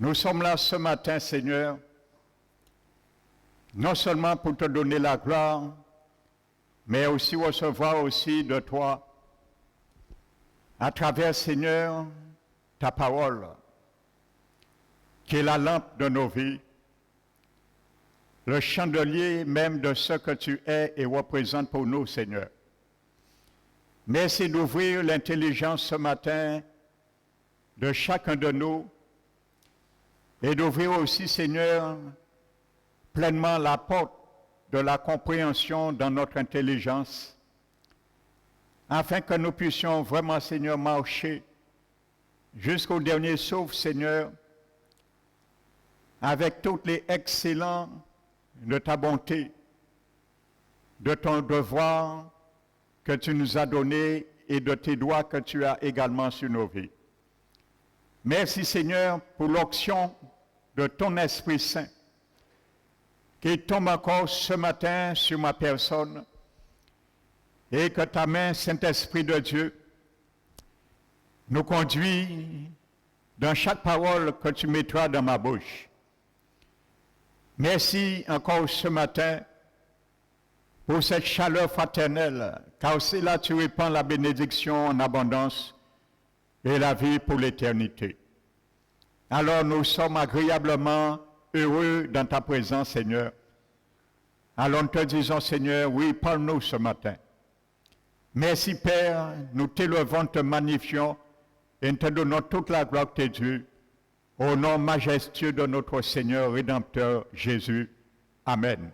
Nous sommes là ce matin, Seigneur, non seulement pour te donner la gloire, mais aussi recevoir aussi de toi, à travers, Seigneur, ta parole, qui est la lampe de nos vies, le chandelier même de ce que tu es et représentes pour nous, Seigneur. Merci d'ouvrir l'intelligence ce matin de chacun de nous et d'ouvrir aussi, Seigneur, pleinement la porte de la compréhension dans notre intelligence, afin que nous puissions vraiment, Seigneur, marcher jusqu'au dernier souffle, Seigneur, avec tous les excellents de ta bonté, de ton devoir que tu nous as donné et de tes droits que tu as également sur nos vies. Merci, Seigneur, pour l'onction de ton Esprit Saint qui tombe encore ce matin sur ma personne et que ta main, Saint-Esprit de Dieu, nous conduit dans chaque parole que tu mettras dans ma bouche. Merci encore ce matin pour cette chaleur fraternelle, car c'est là que tu répands la bénédiction en abondance et la vie pour l'éternité. Alors nous sommes agréablement heureux dans ta présence, Seigneur. Alors nous te disons, Seigneur, oui, parle-nous ce matin. Merci, Père, nous t'élevons, te magnifions et nous te donnons toute la gloire que t'es due. Au nom majestueux de notre Seigneur Rédempteur Jésus. Amen.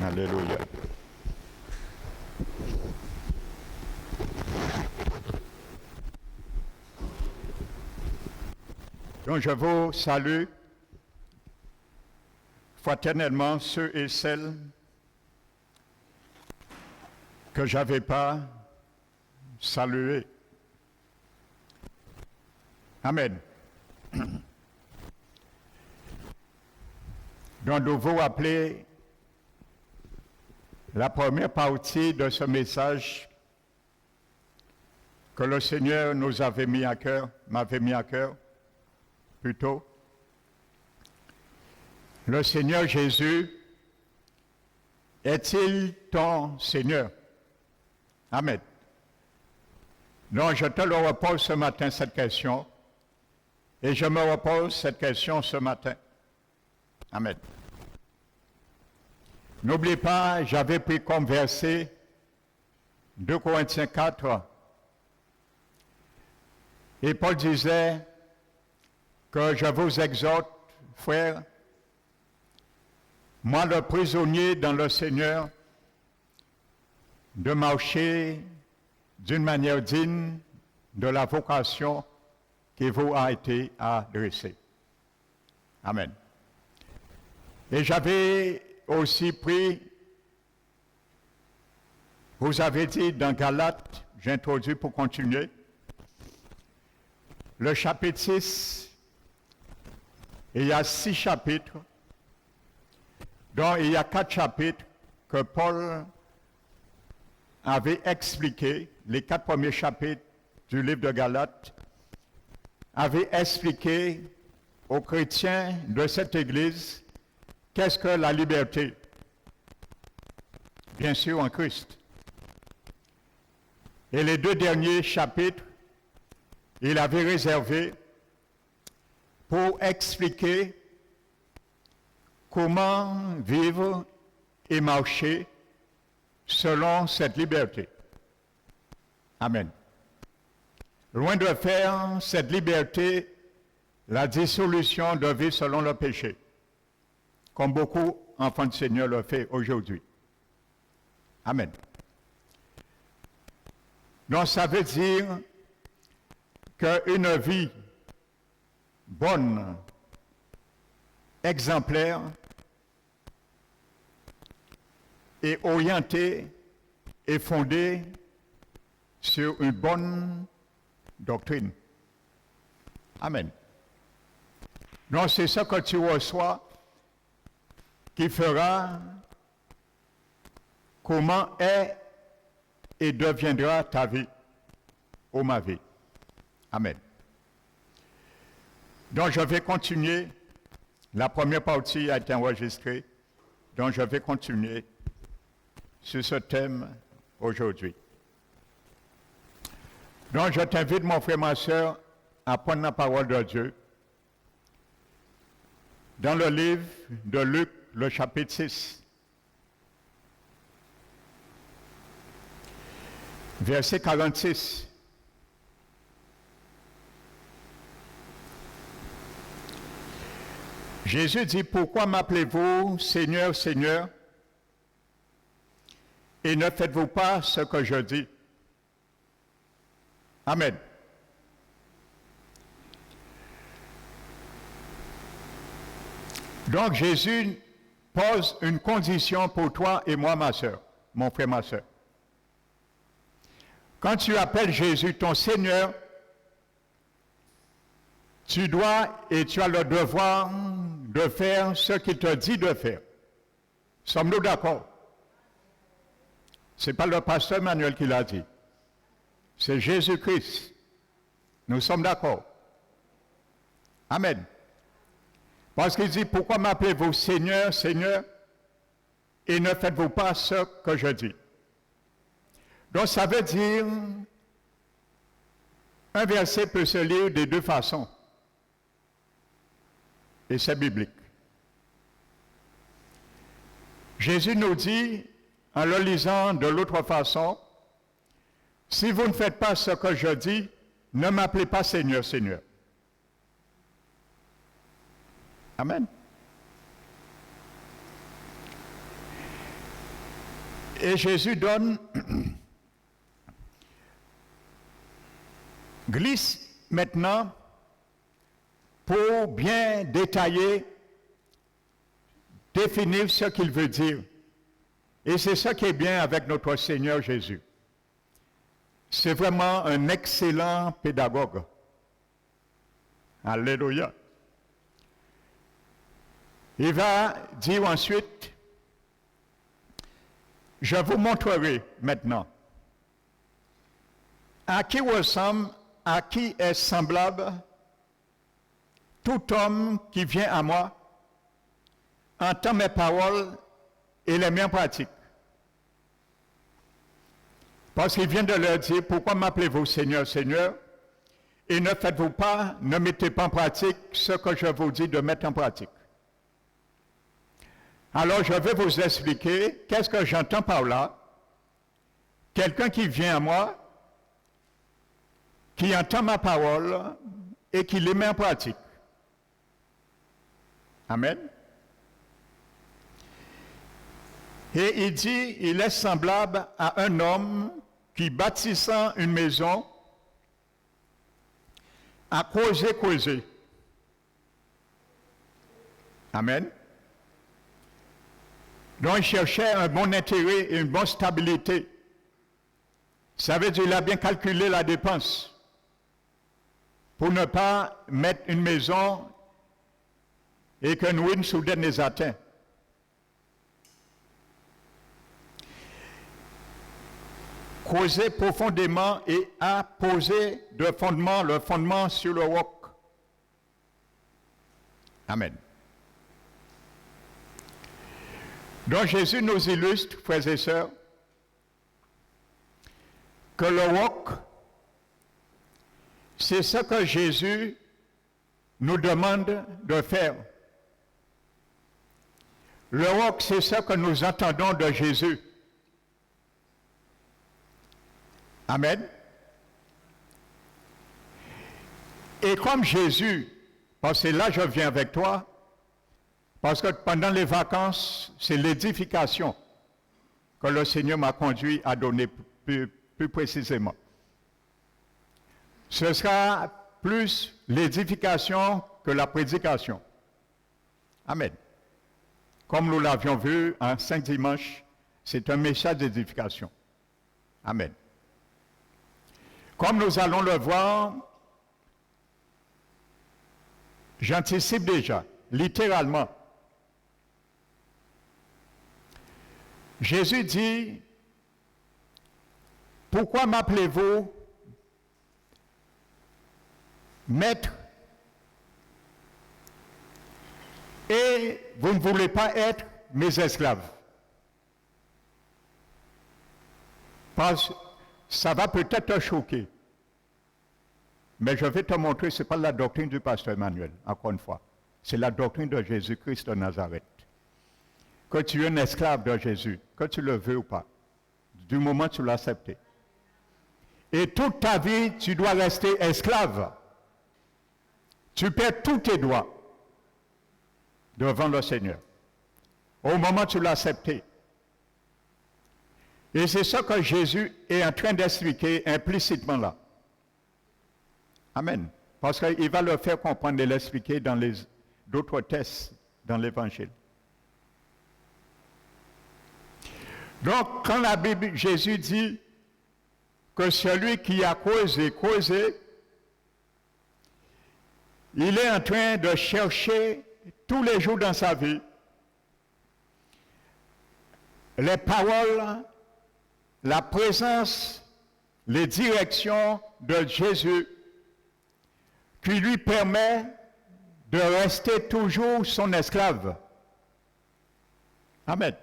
Alléluia. Donc je vous salue fraternellement ceux et celles que je n'avais pas salués. Amen. Donc nous vous rappelez la première partie de ce message que le Seigneur nous avait mis à cœur, m'avait mis à cœur plutôt. Le Seigneur Jésus est-il ton Seigneur? Amen. Donc je te le repose ce matin cette question et je me repose cette question ce matin. Amen. N'oublie pas, j'avais pris comme verset 2 Corinthiens 4 et Paul disait que je vous exhorte, frères, moi le prisonnier dans le Seigneur, de marcher d'une manière digne de la vocation qui vous a été adressée. Amen. Et j'avais aussi pris, vous avez dit dans Galates, j'introduis pour continuer, le chapitre 6, et il y a 6 chapitres, dont il y a 4 chapitres que Paul avait expliqué, les 4 premiers chapitres du livre de Galates, avait expliqué aux chrétiens de cette Église qu'est-ce que la liberté? Bien sûr en Christ. Et les 2 derniers chapitres, il avait réservé pour expliquer comment vivre et marcher selon cette liberté. Amen. Loin de faire cette liberté la dissolution de vie selon le péché, comme beaucoup enfants du Seigneur le font aujourd'hui. Amen. Donc ça veut dire qu'une vie bonne, exemplaire et orientée et fondée sur une bonne doctrine. Amen. Donc c'est ce que tu reçois qui fera comment est et deviendra ta vie. ma vie. Amen. Donc je vais continuer. La première partie a été enregistrée. Donc je vais continuer sur ce thème aujourd'hui. Donc je t'invite, mon frère, ma soeur, à prendre la parole de Dieu dans le livre de Luc, le chapitre 6, verset 46. Jésus dit, pourquoi m'appelez-vous Seigneur, Seigneur, et ne faites-vous pas ce que je dis? Amen. Donc Jésus pose une condition pour toi et moi, ma soeur, mon frère, ma soeur. Quand tu appelles Jésus ton Seigneur, tu dois et tu as le devoir de faire ce qu'il te dit de faire. Sommes-nous d'accord? Ce n'est pas le pasteur Manuel qui l'a dit. C'est Jésus-Christ. Nous sommes d'accord. Amen. Parce qu'il dit, pourquoi m'appelez-vous Seigneur, Seigneur, et ne faites-vous pas ce que je dis? Donc ça veut dire, un verset peut se lire de deux façons. Et c'est biblique. Jésus nous dit, en le lisant de l'autre façon, si vous ne faites pas ce que je dis, ne m'appelez pas Seigneur, Seigneur. Amen. Et Jésus glisse maintenant pour bien détailler, définir ce qu'il veut dire. Et c'est ça qui est bien avec notre Seigneur Jésus. C'est vraiment un excellent pédagogue. Alléluia. Il va dire ensuite, je vous montrerai maintenant à qui ressemble, à qui est semblable tout homme qui vient à moi, entend mes paroles et les miens pratiques. Parce qu'il vient de leur dire, pourquoi m'appelez-vous Seigneur, Seigneur, et ne faites-vous pas, ne mettez pas en pratique ce que je vous dis de mettre en pratique. Alors je vais vous expliquer qu'est-ce que j'entends par là. Quelqu'un qui vient à moi, qui entend ma parole et qui les met en pratique. Amen. Et il dit, il est semblable à un homme qui, bâtissant une maison, a causé. Amen. Donc il cherchait un bon intérêt et une bonne stabilité. Ça veut dire qu'il a bien calculé la dépense pour ne pas mettre une maison et qu'une ruine soudaine les atteint. Creuser profondément et a posé le fondement sur le roc. Amen. Donc Jésus nous illustre, frères et sœurs, que le roc, c'est ce que Jésus nous demande de faire. Le roc, c'est ce que nous entendons de Jésus. Amen. Et comme Jésus, parce que là je viens avec toi, parce que pendant les vacances, c'est l'édification que le Seigneur m'a conduit à donner plus précisément. Ce sera plus l'édification que la prédication. Amen. Comme nous l'avions vu en 5 dimanches, c'est un message d'édification. Amen. Comme nous allons le voir, j'anticipe déjà, littéralement. Jésus dit, pourquoi m'appelez-vous maître, et vous ne voulez pas être mes esclaves. Parce que ça va peut-être te choquer. Mais je vais te montrer, ce n'est pas la doctrine du pasteur Emmanuel, encore une fois. C'est la doctrine de Jésus-Christ de Nazareth. Que tu es un esclave de Jésus, que tu le veux ou pas, du moment où tu l'as accepté. Et toute ta vie, tu dois rester esclave. Tu perds tous tes droits devant le Seigneur. Au moment où tu l'as accepté. Et c'est ça que Jésus est en train d'expliquer implicitement là. Amen. Parce qu'il va le faire comprendre et l'expliquer dans d'autres textes dans l'Évangile. Donc, quand la Bible, Jésus dit que celui qui a causé, il est en train de chercher tous les jours dans sa vie les paroles, la présence, les directions de Jésus qui lui permet de rester toujours son esclave. Amen.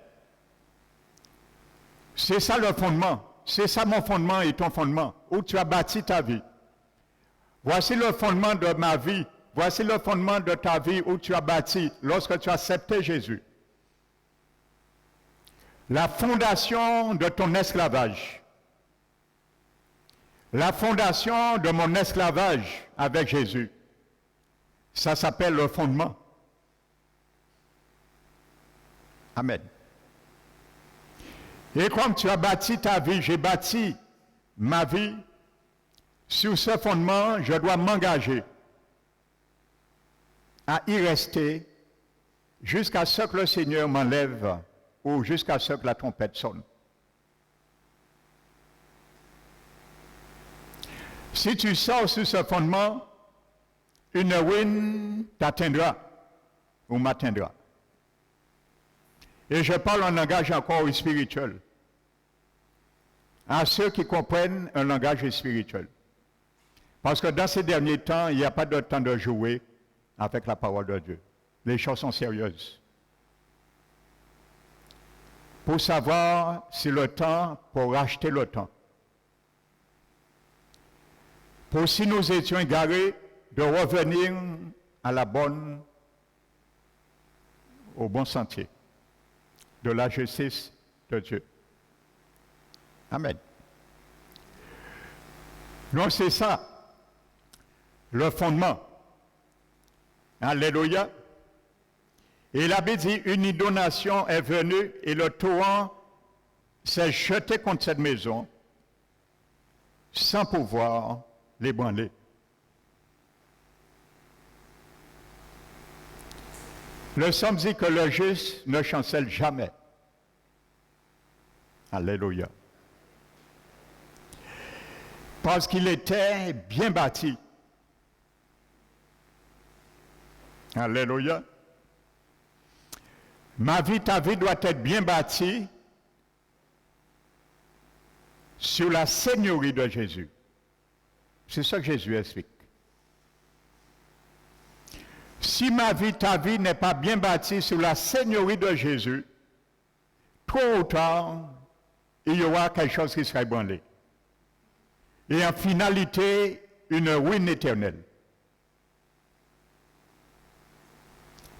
C'est ça le fondement. C'est ça mon fondement et ton fondement, où tu as bâti ta vie. Voici le fondement de ma vie. Voici le fondement de ta vie où tu as bâti lorsque tu as accepté Jésus. La fondation de ton esclavage. La fondation de mon esclavage avec Jésus. Ça s'appelle le fondement. Amen. Et comme tu as bâti ta vie, j'ai bâti ma vie, sur ce fondement, je dois m'engager à y rester jusqu'à ce que le Seigneur m'enlève ou jusqu'à ce que la trompette sonne. Si tu sors sur ce fondement, une ruine t'atteindra ou m'atteindra. Et je parle en langage encore spirituel. À ceux qui comprennent un langage spirituel. Parce que dans ces derniers temps, il n'y a pas de temps de jouer avec la parole de Dieu. Les choses sont sérieuses. Pour savoir si le temps, pour racheter le temps. Pour si nous étions égarés, de revenir à au bon sentier de la justice de Dieu. Amen. Donc c'est ça, le fondement. Alléluia. Et la Bible dit, une inondation est venue et le torrent s'est jeté contre cette maison sans pouvoir l'ébranler. Le psaume dit que le juste ne chancelle jamais. Alléluia. Parce qu'il était bien bâti. Alléluia. Ma vie, ta vie doit être bien bâtie sur la seigneurie de Jésus. C'est ça que Jésus explique. Si ma vie, ta vie n'est pas bien bâtie sur la seigneurie de Jésus, tôt ou tard, il y aura quelque chose qui sera ébranlé. Et en finalité, une ruine éternelle.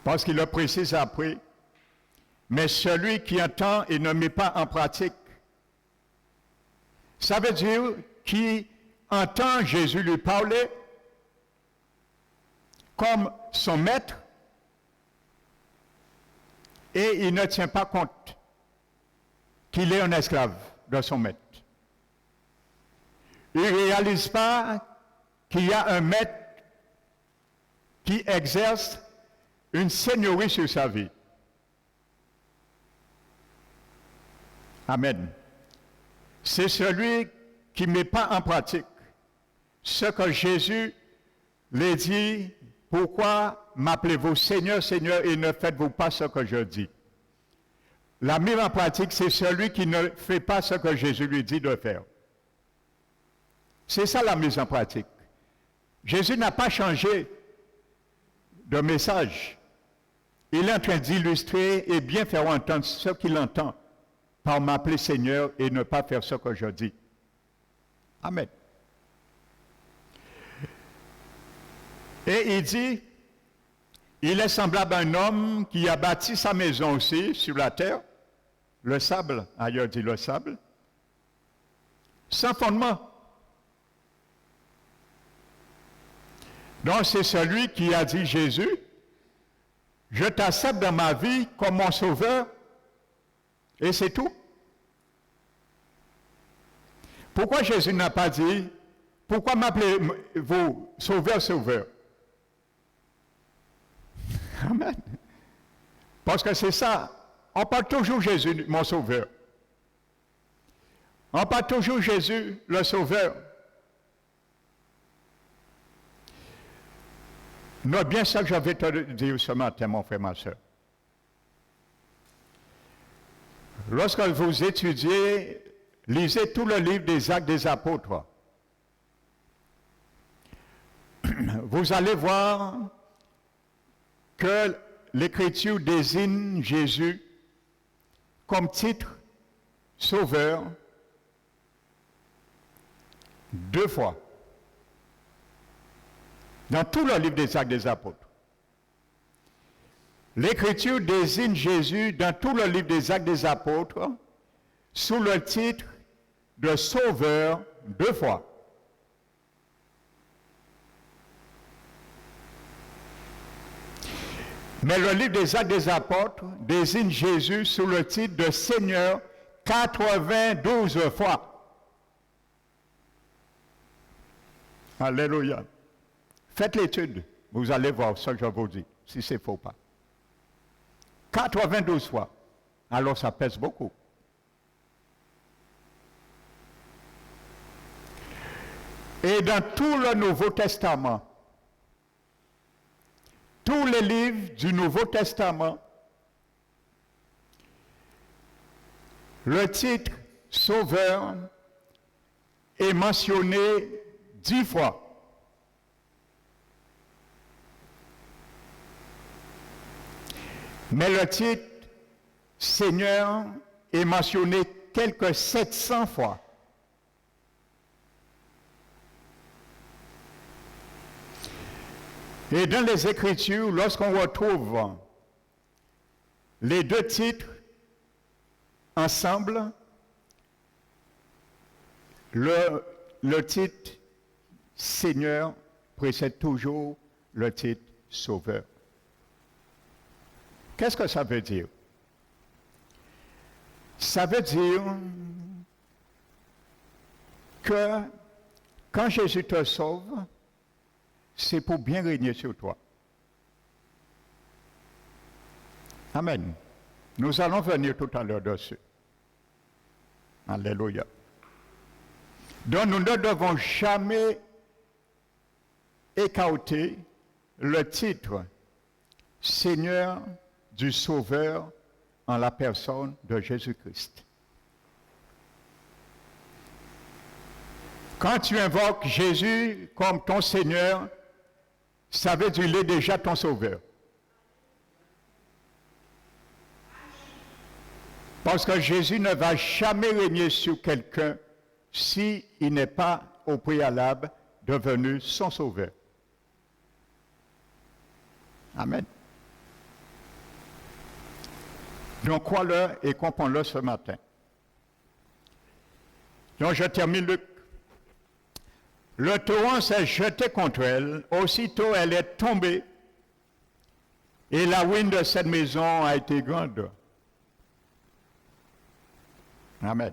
Parce qu'il le précise après, mais celui qui entend et ne met pas en pratique, ça veut dire qui entend Jésus lui parler comme son maître et il ne tient pas compte qu'il est un esclave de son maître. Il ne réalise pas qu'il y a un maître qui exerce une seigneurie sur sa vie. Amen. C'est celui qui ne met pas en pratique ce que Jésus lui dit. Pourquoi m'appelez-vous Seigneur, Seigneur, et ne faites-vous pas ce que je dis? La mise en pratique, c'est celui qui ne fait pas ce que Jésus lui dit de faire. C'est ça la mise en pratique. Jésus n'a pas changé de message. Il est en train d'illustrer et bien faire entendre ce qu'il entend par m'appeler Seigneur et ne pas faire ce que je dis. Amen. Et il dit, il est semblable à un homme qui a bâti sa maison aussi sur la terre, le sable, ailleurs dit le sable, sans fondement. Donc c'est celui qui a dit Jésus, je t'accepte dans ma vie comme mon sauveur, et c'est tout. Pourquoi Jésus n'a pas dit, pourquoi m'appelez-vous sauveur? Amen. Parce que c'est ça, on parle toujours Jésus, mon sauveur. On parle toujours Jésus, le sauveur. Note bien ça que je vais te dire ce matin, mon frère, ma soeur. Lorsque vous étudiez, lisez tout le livre des Actes des Apôtres. Vous allez voir que l'Écriture désigne Jésus comme titre sauveur 2 fois. Dans tout le livre des Actes des Apôtres. L'Écriture désigne Jésus dans tout le livre des Actes des Apôtres sous le titre de Sauveur 2 fois. Mais le livre des Actes des Apôtres désigne Jésus sous le titre de Seigneur 92 fois. Alléluia. Faites l'étude, vous allez voir ce que je vous dis, si c'est faux ou pas. 92 fois. Alors ça pèse beaucoup. Et dans tout le Nouveau Testament, tous les livres du Nouveau Testament, le titre Sauveur est mentionné 10 fois. Mais le titre Seigneur est mentionné quelques 700 fois. Et dans les Écritures, lorsqu'on retrouve les 2 titres ensemble, le titre Seigneur précède toujours le titre Sauveur. Qu'est-ce que ça veut dire? Ça veut dire que quand Jésus te sauve, c'est pour bien régner sur toi. Amen. Nous allons venir tout à l'heure dessus. Alléluia. Donc nous ne devons jamais écarter le titre Seigneur du Sauveur en la personne de Jésus-Christ. Quand tu invoques Jésus comme ton Seigneur, ça veut dire qu'il est déjà ton Sauveur. Parce que Jésus ne va jamais régner sur quelqu'un s'il n'est pas au préalable devenu son Sauveur. Amen. Donc, crois-le et comprends-le ce matin. Donc, je termine Luc. Le torrent s'est jeté contre elle, aussitôt elle est tombée, et la ruine de cette maison a été grande. Amen.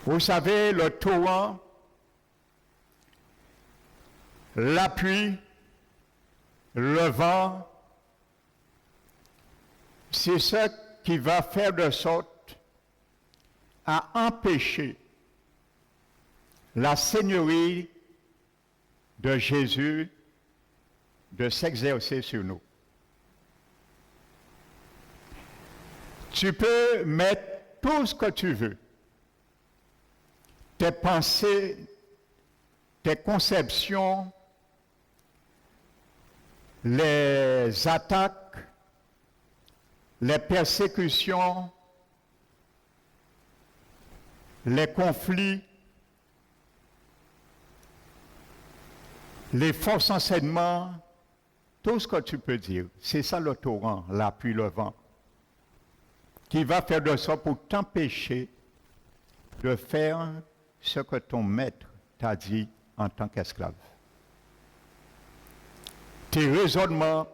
Vous savez, le torrent, la pluie, le vent, c'est ce qui va faire de sorte à empêcher la seigneurie de Jésus de s'exercer sur nous. Tu peux mettre tout ce que tu veux. Tes pensées, tes conceptions, les attaques, les persécutions, les conflits, les faux enseignements, tout ce que tu peux dire. C'est ça le torrent, la pluie, le vent, qui va faire de ça pour t'empêcher de faire ce que ton maître t'a dit en tant qu'esclave. Tes raisonnements,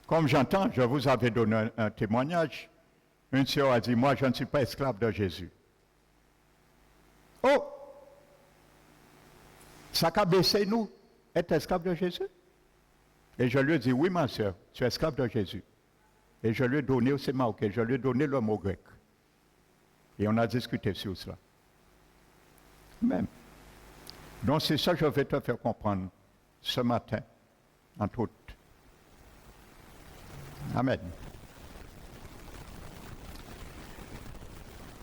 comme j'entends, je vous avais donné un témoignage. Une sœur a dit, moi je ne suis pas esclave de Jésus. Oh! Ça qu'a baissé nous, être esclave de Jésus? Et je lui ai dit, oui ma sœur, tu es esclave de Jésus. Et je lui ai donné aussi marocain, je lui ai donné le mot grec. Et on a discuté sur cela. Même. Donc c'est ça que je vais te faire comprendre ce matin, entre autres. Amen.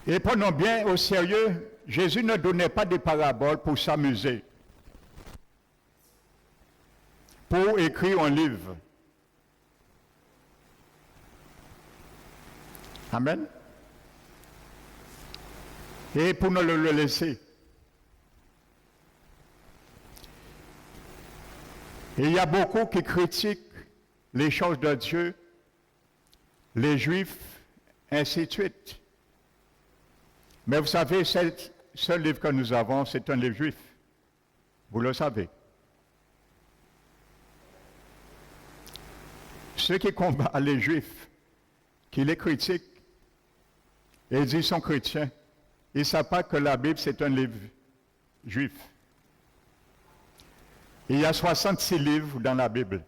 Et prenons bien au sérieux, Jésus ne donnait pas des paraboles pour s'amuser, pour écrire un livre. Amen. Et pour nous le laisser. Et il y a beaucoup qui critiquent les choses de Dieu, les Juifs, ainsi de suite. Mais vous savez, ce livre que nous avons, c'est un livre juif. Vous le savez. Ceux qui combattent les Juifs, qui les critiquent, et disent qu'ils sont chrétiens, ils ne savent pas que la Bible, c'est un livre juif. Il y a 66 livres dans la Bible.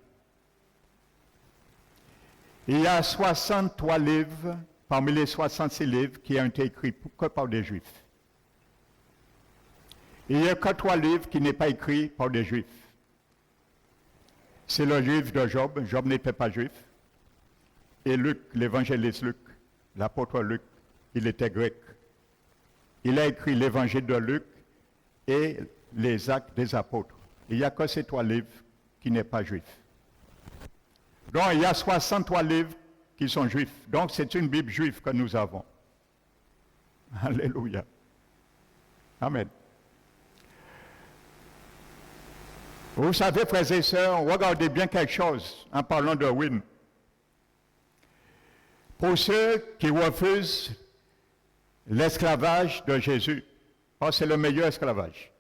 Il y a 63 livres, parmi les 66 livres, qui ont été écrits que par des Juifs. Il n'y a que 3 livres qui n'ont pas écrits par des Juifs. C'est le livre de Job. Job n'était pas juif. Et Luc, l'évangéliste Luc, l'apôtre Luc, il était grec. Il a écrit l'évangile de Luc et les actes des apôtres. Il n'y a que ces 3 livres qui n'est pas juifs. Donc il y a 63 livres qui sont juifs. Donc c'est une Bible juive que nous avons. Alléluia. Amen. Vous savez, frères et sœurs, regardez bien quelque chose en parlant de Wynne. Pour ceux qui refusent l'esclavage de Jésus, parce que c'est le meilleur esclavage.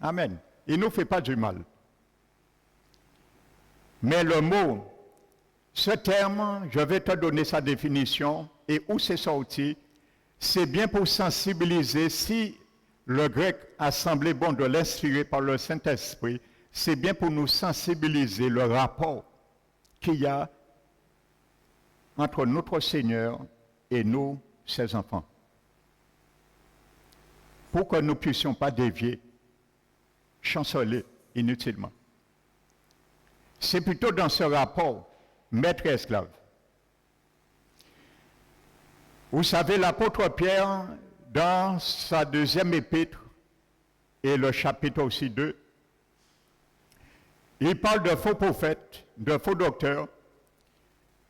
Amen. Il ne nous fait pas du mal. Mais le mot, ce terme, je vais te donner sa définition et où c'est sorti, c'est bien pour sensibiliser, si le grec a semblé bon de l'inspirer par le Saint-Esprit, c'est bien pour nous sensibiliser le rapport qu'il y a entre notre Seigneur et nous, ses enfants. Pour que nous ne puissions pas dévier, chanceler inutilement. C'est plutôt dans ce rapport, maître et esclave. Vous savez, l'apôtre Pierre, dans sa deuxième épître, et le chapitre aussi 2, il parle de faux prophètes, de faux docteurs,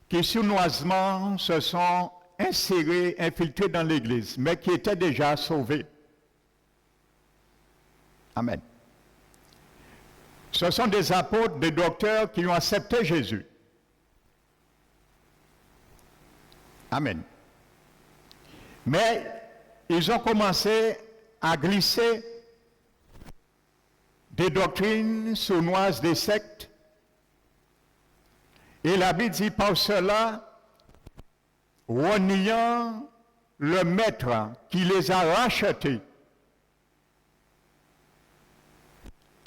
qui sournoisement se sont insérés, infiltrés dans l'Église, mais qui étaient déjà sauvés. Amen. Ce sont des apôtres, des docteurs qui ont accepté Jésus. Amen. Mais ils ont commencé à glisser des doctrines sournoises des sectes. Et la Bible dit par cela, reniant le maître qui les a rachetés.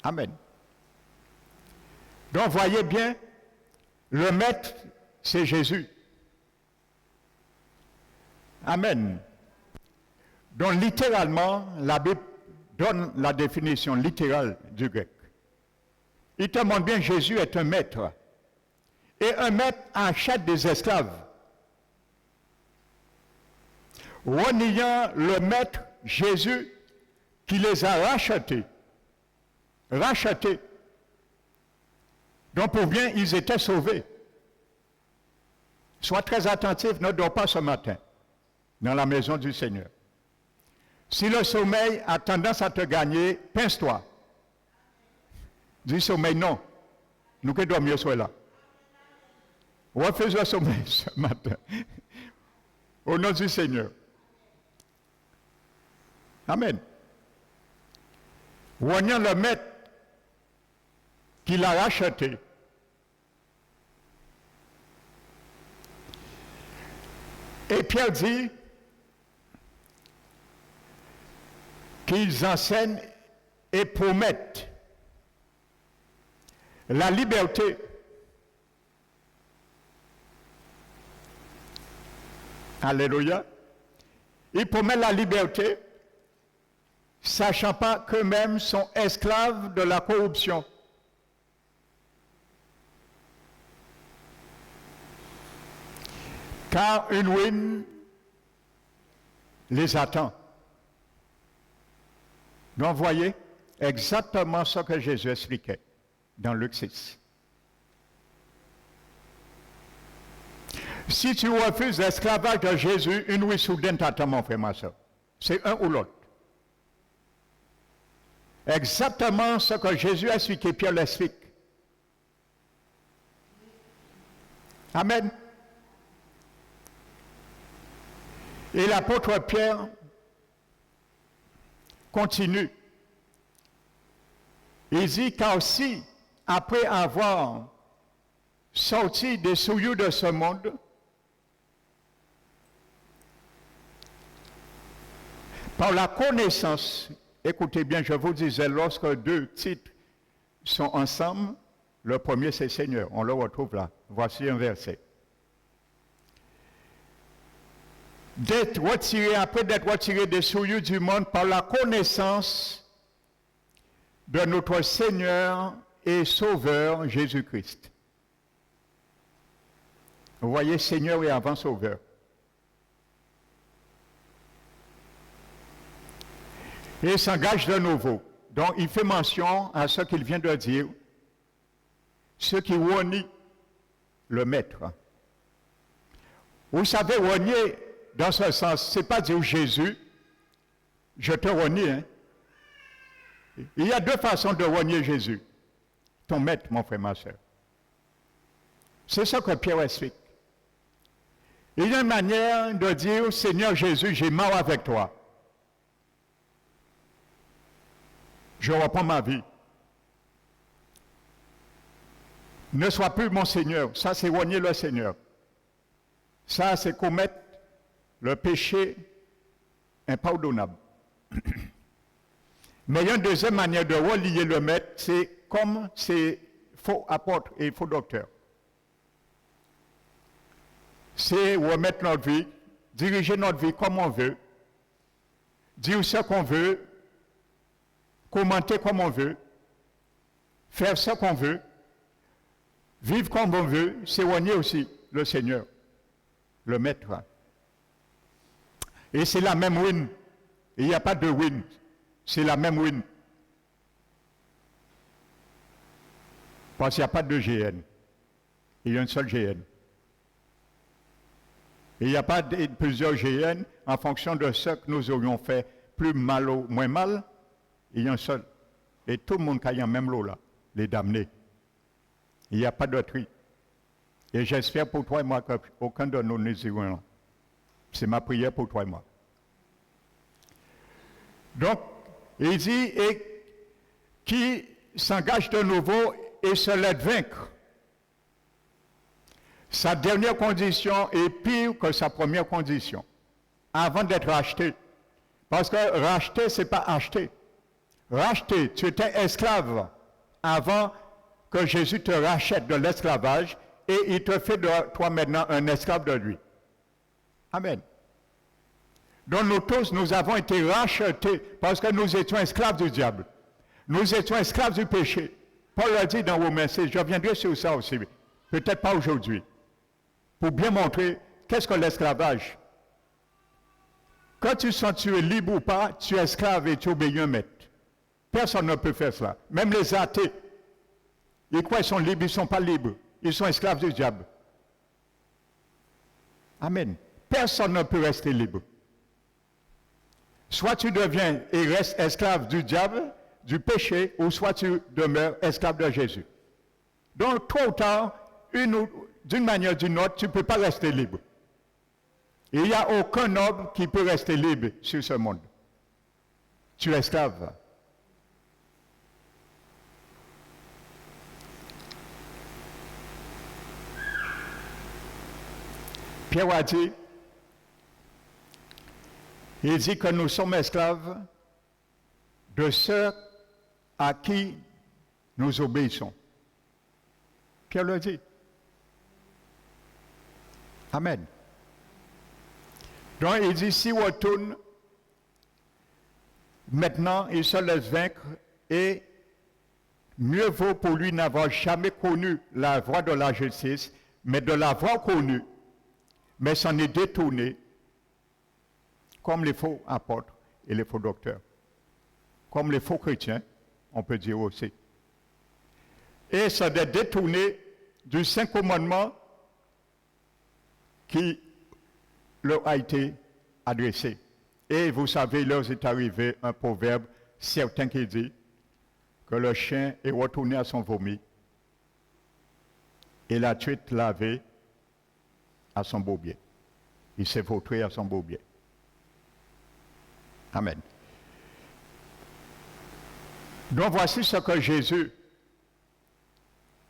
Amen. Donc voyez bien, le maître, c'est Jésus. Amen. Donc littéralement, la Bible donne la définition littérale du grec. Il te montre bien que Jésus est un maître. Et un maître achète des esclaves. reniant le Maître Jésus qui les a rachetés. Rachetés. Donc pour bien, ils étaient sauvés. Sois très attentif, ne dors pas ce matin dans la maison du Seigneur. Si le sommeil a tendance à te gagner, pince-toi. Dis sommeil, non. Nous que dormir soit là. Refuse le sommeil ce matin. Au nom du Seigneur. Amen. Reniant le Maître qui l'a racheté. Et Pierre dit qu'ils enseignent et promettent la liberté. Alléluia. Ils promettent la liberté, sachant pas qu'eux-mêmes sont esclaves de la corruption. Car une ruine les attend. Donc, voyez exactement ce que Jésus expliquait dans Luc 6. Si tu refuses l'esclavage de Jésus, une ruine soudaine t'attend, mon frère, ma soeur. C'est un ou l'autre. Exactement ce que Jésus a expliqué, Pierre l'explique. Amen. Et l'apôtre Pierre continue. Il dit, car si, après avoir sorti des souillures de ce monde, par la connaissance, écoutez bien, je vous disais, lorsque deux titres sont ensemble, le premier c'est Seigneur, on le retrouve là. Voici un verset. Après d'être retiré des souillures du monde par la connaissance de notre Seigneur et Sauveur Jésus-Christ. Vous voyez, Seigneur et avant Sauveur. Et il s'engage de nouveau. Donc, il fait mention à ce qu'il vient de dire, ceux qui renient le Maître. Vous savez, renier, dans ce sens, ce n'est pas dire Jésus, je te renie. Hein? Il y a deux façons de renier Jésus. Ton Maître, mon frère, ma soeur. C'est ça que Pierre explique. Il y a une manière de dire, Seigneur Jésus, j'ai marre avec toi. Je reprends ma vie. Ne sois plus mon Seigneur. Ça, c'est renier le Seigneur. Ça, c'est commettre le péché impardonnable. Mais il y a une deuxième manière de relier le Maître, c'est comme ces faux apôtres et faux docteurs. C'est remettre notre vie, diriger notre vie comme on veut, dire ce qu'on veut, commenter comme on veut, faire ce qu'on veut, vivre comme on veut, c'est renier aussi le Seigneur, le Maître. Et c'est la même ruine. Il n'y a pas de ruine. C'est la même ruine. Parce qu'il n'y a pas de GN. Il y a une seule GN. Il n'y a pas de plusieurs GN en fonction de ce que nous aurions fait, plus mal ou moins mal. Il y a un seul. Et tout le monde qui a le même lot là, les damnés. Il n'y a pas de tri. Et j'espère pour toi et moi qu'aucun de nous ne irons là. C'est ma prière pour toi et moi. Donc, il dit, et qui s'engage de nouveau et se laisse vaincre. Sa dernière condition est pire que sa première condition, avant d'être racheté. Parce que racheter, ce n'est pas acheter. Racheter, tu étais esclave avant que Jésus te rachète de l'esclavage et il te fait de toi maintenant un esclave de lui. Amen. Donc nous tous, nous avons été rachetés parce que nous étions esclaves du diable. Nous étions esclaves du péché. Paul a dit dans Romains 6, je reviendrai sur ça aussi, peut-être pas aujourd'hui, pour bien montrer qu'est-ce que l'esclavage. Quand tu sens que tu es libre ou pas, tu es esclave et tu obéis un maître. Personne ne peut faire cela. Même les athées. Ils croient qu'ils sont libres, ils ne sont pas libres. Ils sont esclaves du diable. Amen. Personne ne peut rester libre. Soit tu deviens et restes esclave du diable, du péché, ou soit tu demeures esclave de Jésus. Donc, tôt ou tard, d'une manière ou d'une autre, tu ne peux pas rester libre. Il n'y a aucun homme qui peut rester libre sur ce monde. Tu es esclave. Pierre a dit, il dit que nous sommes esclaves de ceux à qui nous obéissons. Pierre le dit. Amen. Donc il dit, s'il retourne, maintenant il se laisse vaincre et mieux vaut pour lui n'avoir jamais connu la voie de la justice, mais de l'avoir connue, mais s'en est détourné, comme les faux apôtres et les faux docteurs, comme les faux chrétiens, on peut dire aussi. Et s'en est détourné du Saint Commandement qui leur a été adressé. Et vous savez, il leur est arrivé un proverbe certain qui dit que le chien est retourné à son vomi et la truite lavée à son bourbier. Il s'est vautré à son bourbier. Amen. Donc voici ce que Jésus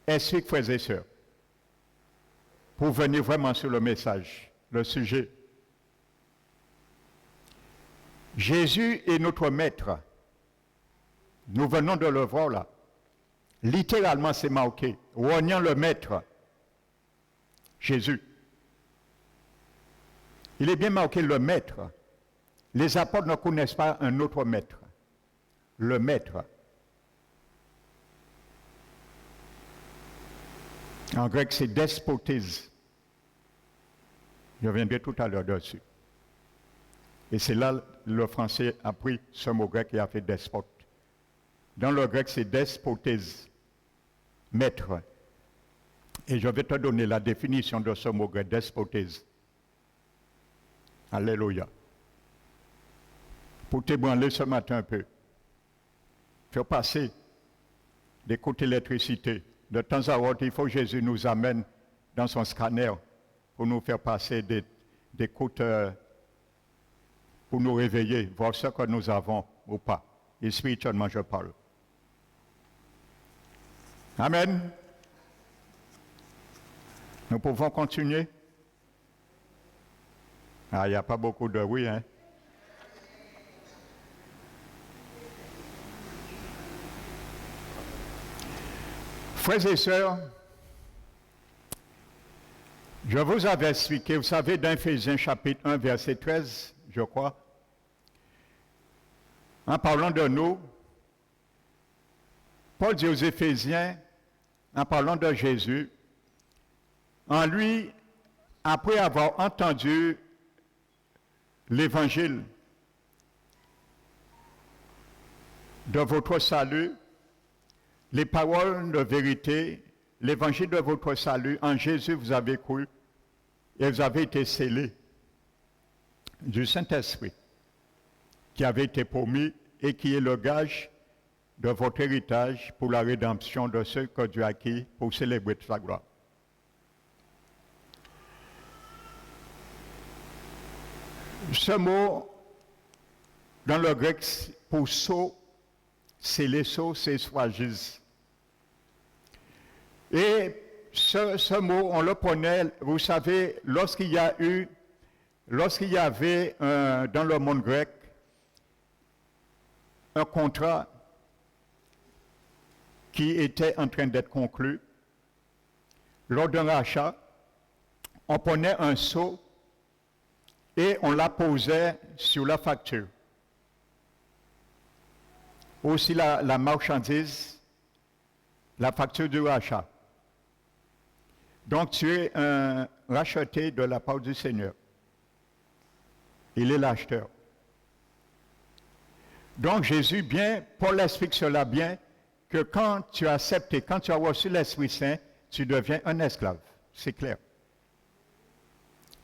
explique, frères et sœurs, pour venir vraiment sur le message, le sujet. Jésus est notre maître. Nous venons de le voir là. Littéralement, c'est marqué. Rognant le maître. Jésus. Il est bien marqué le maître. Les apôtres ne connaissent pas un autre maître. Le maître. En grec, c'est despotes. Je reviendrai tout à l'heure dessus. Et c'est là le français a pris ce mot grec et a fait despote. Dans le grec, c'est despotes, maître. Et je vais te donner la définition de ce mot grec, despotes. Alléluia. Pour t'ébranler ce matin un peu, faire passer des côtés d'électricité. De temps à autre, il faut que Jésus nous amène dans son scanner pour nous faire passer des côtes, pour nous réveiller, voir ce que nous avons ou pas. Et spirituellement, je parle. Amen. Nous pouvons continuer. Ah, il n'y a pas beaucoup de oui, hein. Frères et sœurs, je vous avais expliqué, vous savez, dans Éphésiens chapitre 1, verset 13, je crois, en parlant de nous, Paul dit aux Éphésiens, en parlant de Jésus, en lui, après avoir entendu l'évangile de votre salut, les paroles de vérité, l'évangile de votre salut, en Jésus vous avez cru et vous avez été scellés du Saint-Esprit qui avait été promis et qui est le gage de votre héritage pour la rédemption de ceux que Dieu a acquis pour célébrer sa gloire. Ce mot, dans le grec, pour sceau, c'est les sceaux, c'est sphagis. Et ce mot, on le prenait, vous savez, lorsqu'il y avait dans le monde grec un contrat qui était en train d'être conclu, lors d'un rachat, on prenait un sceau et on la posait sur la facture. Aussi la marchandise, la facture du rachat. Donc tu es un racheté de la part du Seigneur. Il est l'acheteur. Donc Jésus, bien, Paul explique cela bien, que quand tu as accepté, quand tu as reçu l'Esprit Saint, tu deviens un esclave. C'est clair.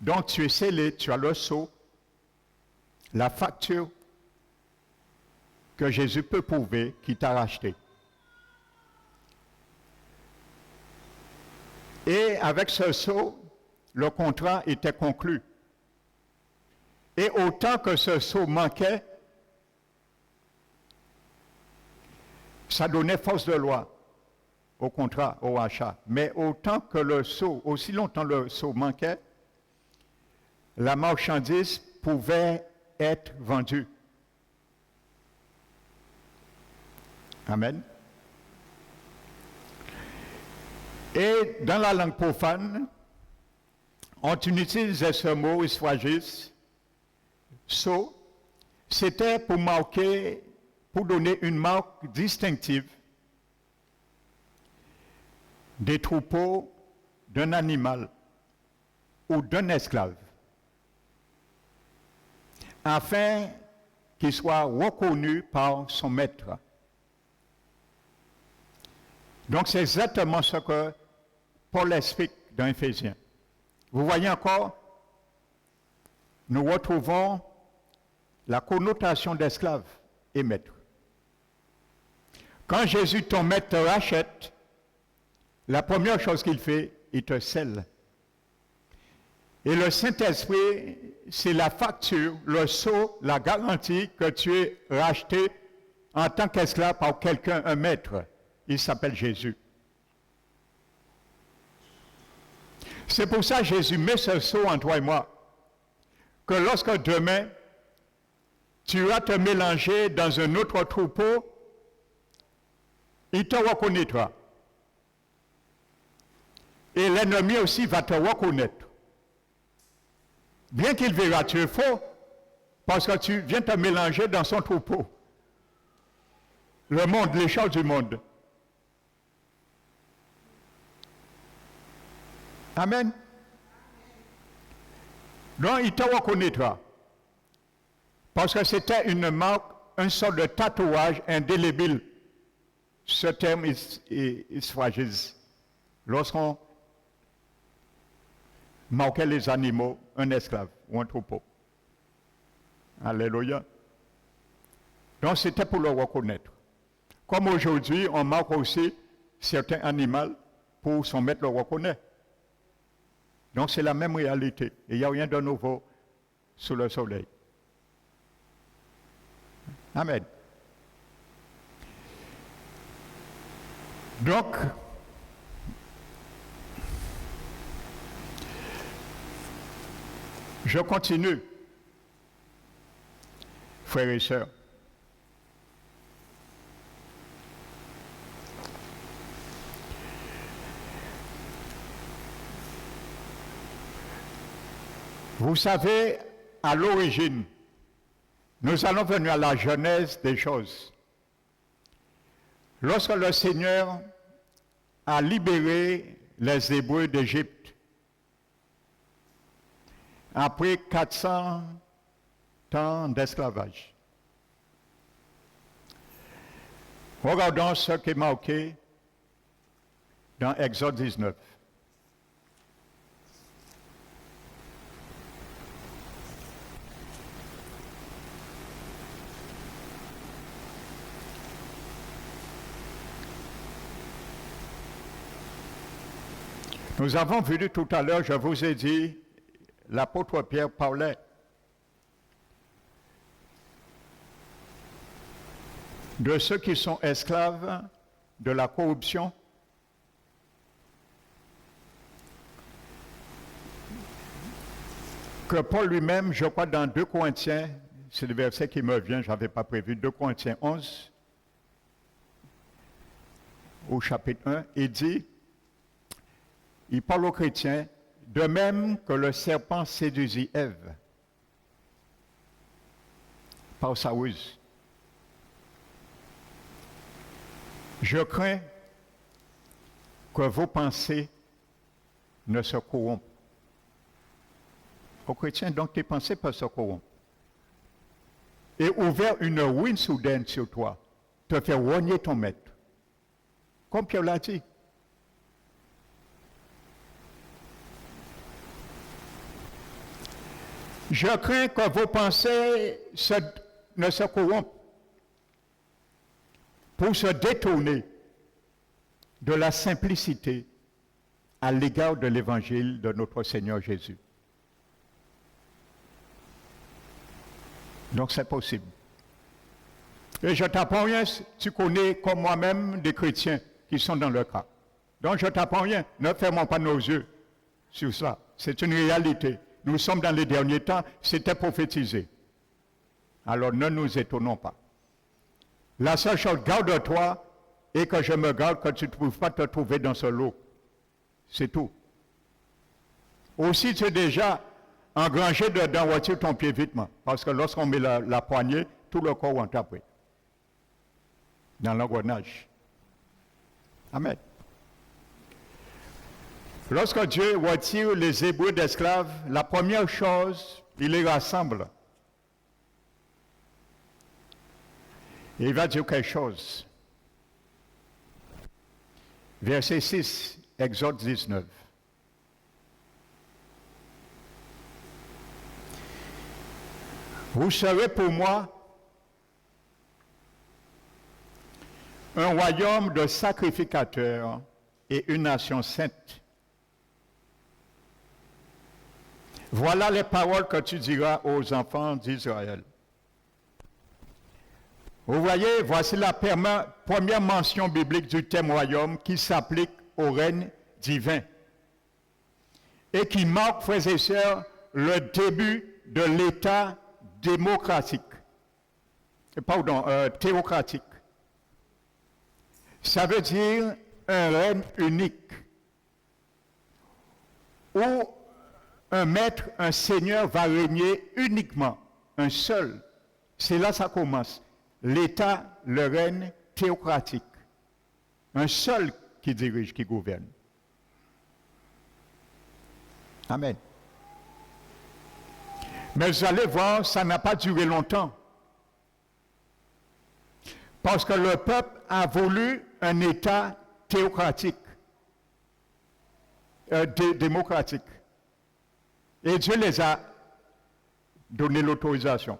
Donc tu es scellé, tu as le sceau, la facture que Jésus peut prouver qui t'a racheté. Et avec ce sceau, le contrat était conclu. Et autant que ce sceau manquait, ça donnait force de loi au contrat, au achat. Mais autant que le sceau, aussi longtemps le sceau manquait, la marchandise pouvait être vendue. Amen. Et dans la langue profane, on utilisait ce mot, isphrasis, sceau, c'était pour marquer, pour donner une marque distinctive des troupeaux d'un animal ou d'un esclave, afin qu'il soit reconnu par son maître. Donc c'est exactement ce que Paul explique dans Éphésiens. Vous voyez encore, nous retrouvons la connotation d'esclave et maître. Quand Jésus, ton maître, te rachète, la première chose qu'il fait, il te scelle. Et le Saint-Esprit, c'est la facture, le sceau, la garantie que tu es racheté en tant qu'esclave par quelqu'un, un maître. Il s'appelle Jésus. C'est pour ça que Jésus met ce sceau en toi et moi. Que lorsque demain, tu vas te mélanger dans un autre troupeau, il te reconnaîtra. Et l'ennemi aussi va te reconnaître. Bien qu'il verra, tu es faux, parce que tu viens te mélanger dans son troupeau. Le monde, les choses du monde. Amen. Donc, il te reconnaîtra. Parce que c'était une marque, une sorte de tatouage indélébile. Ce terme est fragile. Lorsqu'on marquait les animaux, un esclave ou un troupeau. Alléluia. Donc, c'était pour le reconnaître. Comme aujourd'hui, on marque aussi certains animaux pour son maître le reconnaître. Donc c'est la même réalité. Il n'y a rien de nouveau sous le soleil. Amen. Donc, je continue, frères et sœurs. Vous savez, à l'origine, nous allons venir à la genèse des choses. Lorsque le Seigneur a libéré les Hébreux d'Égypte, après 400 ans d'esclavage, regardons ce qui est marqué dans Exode 19. Nous avons vu tout à l'heure, je vous ai dit, l'apôtre Pierre parlait de ceux qui sont esclaves de la corruption, que Paul lui-même, je crois dans 2 Corinthiens, c'est le verset qui me vient, je n'avais pas prévu, 2 Corinthiens 11, au chapitre 1, il dit, il parle aux chrétiens, de même que le serpent séduisit Ève par sa ruse. Je crains que vos pensées ne se corrompent. Aux chrétiens, donc, tes pensées peuvent se corrompre. et ouvert une ruine soudaine sur toi, te fait rogner ton maître. Comme Pierre l'a dit. Je crains que vos pensées ne se corrompent pour se détourner de la simplicité à l'égard de l'évangile de notre Seigneur Jésus. Donc c'est possible. Et je t'apprends rien, tu connais comme moi-même des chrétiens qui sont dans le cas. Donc je t'apprends rien, ne fermons pas nos yeux sur ça. C'est une réalité. Nous sommes dans les derniers temps, c'était prophétisé. Alors ne nous étonnons pas. La seule chose, garde-toi et que je me garde que tu ne puisses pas te trouver dans ce lot. C'est tout. Aussi, tu es déjà engrangé dedans, retire ton pied vitement. Parce que lorsqu'on met la poignée, tout le corps rentre après. Dans l'engrenage. Amen. Lorsque Dieu retire les Hébreux d'esclaves, la première chose, il les rassemble. Et il va dire quelque chose. Verset 6, Exode 19. Vous serez pour moi un royaume de sacrificateurs et une nation sainte. Voilà les paroles que tu diras aux enfants d'Israël. Vous voyez, voici la première mention biblique du thème royaume qui s'applique au règne divin et qui marque, frères et sœurs, le début de l'État théocratique. Ça veut dire un règne unique où un maître, un seigneur va régner uniquement, un seul. C'est là que ça commence. L'État, le règne théocratique. Un seul qui dirige, qui gouverne. Amen. Mais vous allez voir, ça n'a pas duré longtemps. Parce que le peuple a voulu un État théocratique, démocratique. Et Dieu les a donné l'autorisation.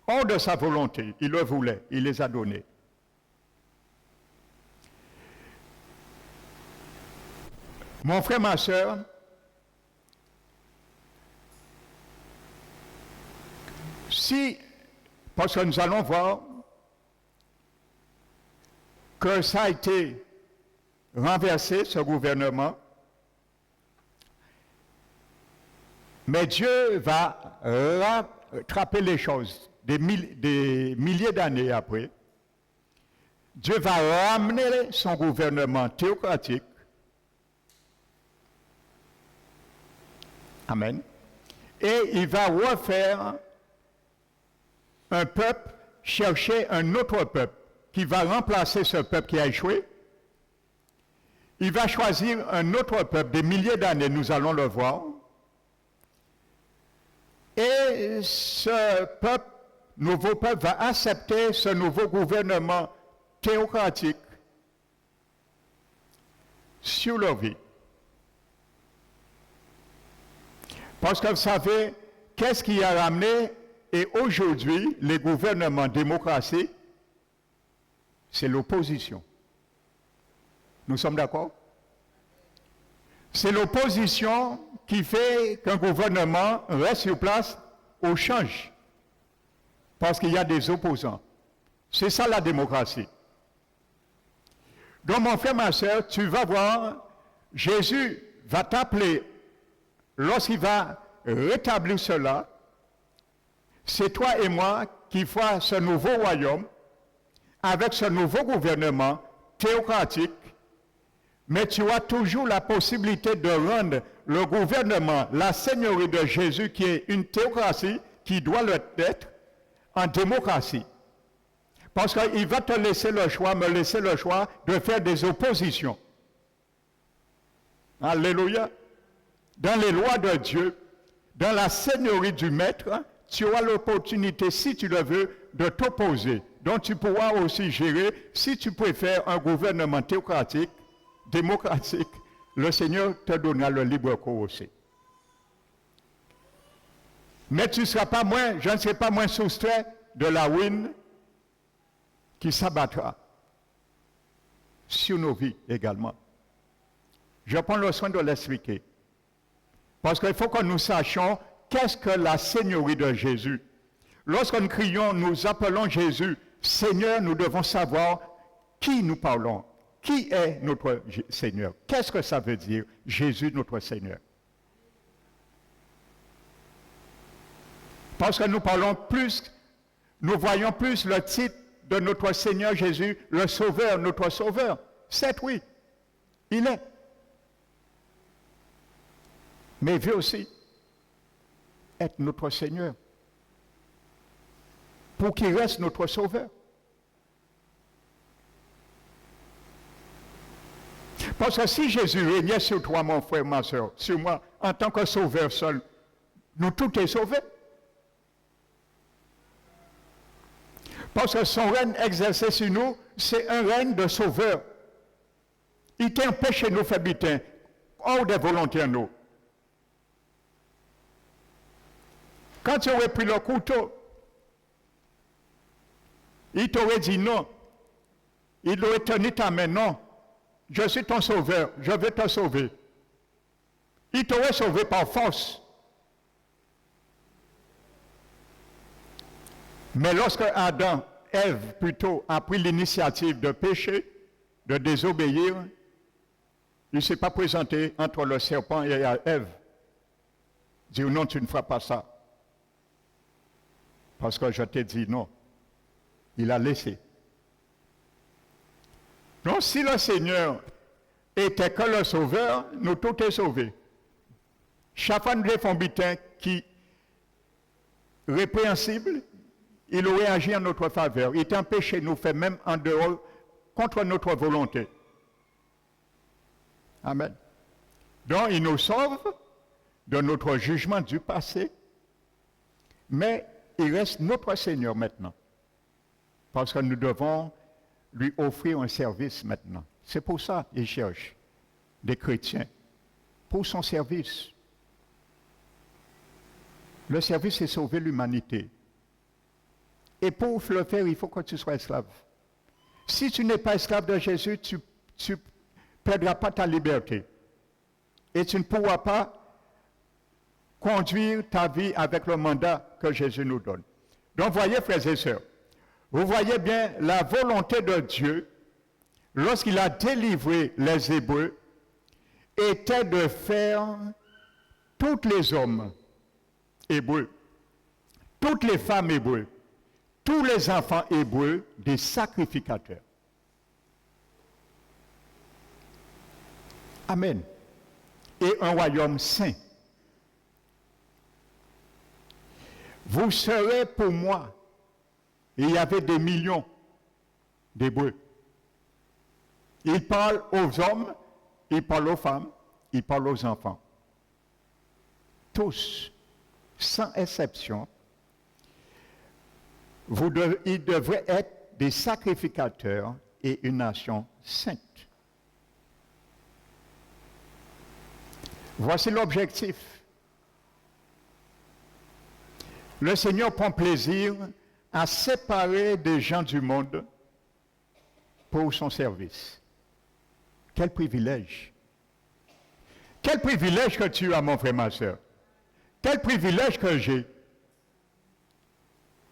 Hors de sa volonté, il le voulait, il les a donnés. Mon frère, ma soeur, parce que nous allons voir que ça a été renversé, ce gouvernement, mais Dieu va rattraper les choses des milliers d'années après. Dieu va ramener son gouvernement théocratique. Amen. Et il va refaire un peuple, chercher un autre peuple qui va remplacer ce peuple qui a échoué. Il va choisir un autre peuple, des milliers d'années, nous allons le voir. Et ce peuple, nouveau peuple, va accepter ce nouveau gouvernement théocratique sur leur vie. Parce que vous savez, qu'est-ce qui a ramené, et aujourd'hui, les gouvernements démocratiques, c'est l'opposition. Nous sommes d'accord? C'est l'opposition qui fait qu'un gouvernement reste sur place ou change. Parce qu'il y a des opposants. C'est ça la démocratie. Donc mon frère, ma soeur, tu vas voir, Jésus va t'appeler, lorsqu'il va rétablir cela, c'est toi et moi qui ferons ce nouveau royaume, avec ce nouveau gouvernement théocratique, mais tu as toujours la possibilité de rendre le gouvernement, la seigneurie de Jésus, qui est une théocratie, qui doit l'être, en démocratie. Parce qu'il va te laisser le choix, me laisser le choix de faire des oppositions. Alléluia. Dans les lois de Dieu, dans la seigneurie du maître, tu auras l'opportunité, si tu le veux, de t'opposer. Donc tu pourras aussi gérer, si tu préfères un gouvernement théocratique, démocratique, le Seigneur te donnera le libre cours aussi. Mais tu ne seras pas moins, je ne serai pas moins soustrait de la ruine qui s'abattra sur nos vies également. Je prends le soin de l'expliquer. Parce qu'il faut que nous sachions qu'est-ce que la Seigneurie de Jésus. Lorsque nous crions, nous appelons Jésus Seigneur, nous devons savoir qui nous parlons. Qui est notre Seigneur? Qu'est-ce que ça veut dire, Jésus notre Seigneur? Parce que nous parlons plus, nous voyons plus le titre de notre Seigneur Jésus, le Sauveur, notre Sauveur. C'est oui, il est. Mais il veut aussi être notre Seigneur, pour qu'il reste notre Sauveur. Parce que si Jésus régnait sur toi, mon frère, ma soeur, sur moi, en tant que Sauveur seul, nous tous est sauvés. Parce que son règne exercé sur nous, c'est un règne de Sauveur. Il t'empêche nous faire butin, hors des volontés nous. Quand tu aurais pris le couteau, il t'aurait dit non. Il aurait tenu ta main, non. Je suis ton sauveur, je vais te sauver. Il t'aurait sauvé par force. Mais lorsque Adam, Ève plutôt, a pris l'initiative de pécher, de désobéir, il ne s'est pas présenté entre le serpent et Ève. Dire non, tu ne feras pas ça. Parce que je t'ai dit non. Il a laissé. Donc si le Seigneur était que le Sauveur, nous tous sommes sauvés. Chaque fois que nous défendons butin qui répréhensible, il aurait agi en notre faveur. Il t'empêchait de nous faire même en dehors, contre notre volonté. Amen. Donc il nous sauve de notre jugement du passé, mais il reste notre Seigneur maintenant. Parce que nous devons lui offrir un service maintenant. C'est pour ça qu'il cherche des chrétiens, pour son service. Le service, c'est sauver l'humanité. Et pour le faire, il faut que tu sois esclave. Si tu n'es pas esclave de Jésus, tu ne perdras pas ta liberté. Et tu ne pourras pas conduire ta vie avec le mandat que Jésus nous donne. Donc, voyez, frères et sœurs, vous voyez bien la volonté de Dieu, lorsqu'il a délivré les Hébreux, était de faire tous les hommes hébreux, toutes les femmes hébreux, tous les enfants hébreux des sacrificateurs. Amen. Et un royaume saint. Vous serez pour moi. Et il y avait des millions d'Hébreux. Il parle aux hommes, il parle aux femmes, il parle aux enfants. Tous, sans exception, ils devraient être des sacrificateurs et une nation sainte. Voici l'objectif. Le Seigneur prend plaisir à séparer des gens du monde pour son service. Quel privilège! Quel privilège que tu as, mon frère, ma soeur! Quel privilège que j'ai!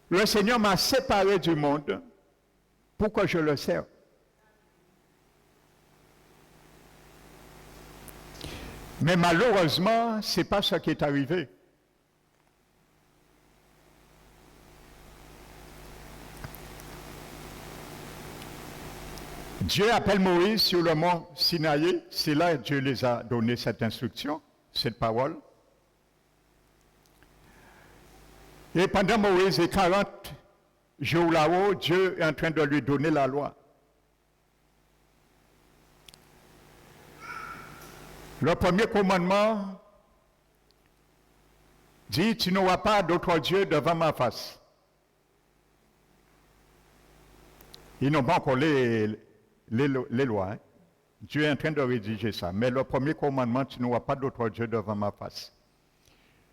Le Seigneur m'a séparé du monde pour que je le serve. Mais malheureusement, ce n'est pas ce qui est arrivé. Dieu appelle Moïse sur le mont Sinaï. C'est là que Dieu les a donné cette instruction, cette parole. Et pendant Moïse et 40 jours là-haut, Dieu est en train de lui donner la loi. Le premier commandement, dit, tu n'auras pas d'autre Dieu devant ma face. Ils n'ont pas encore les lois. Hein. Dieu est en train de rédiger ça. Mais le premier commandement, tu n'auras pas d'autre Dieu devant ma face.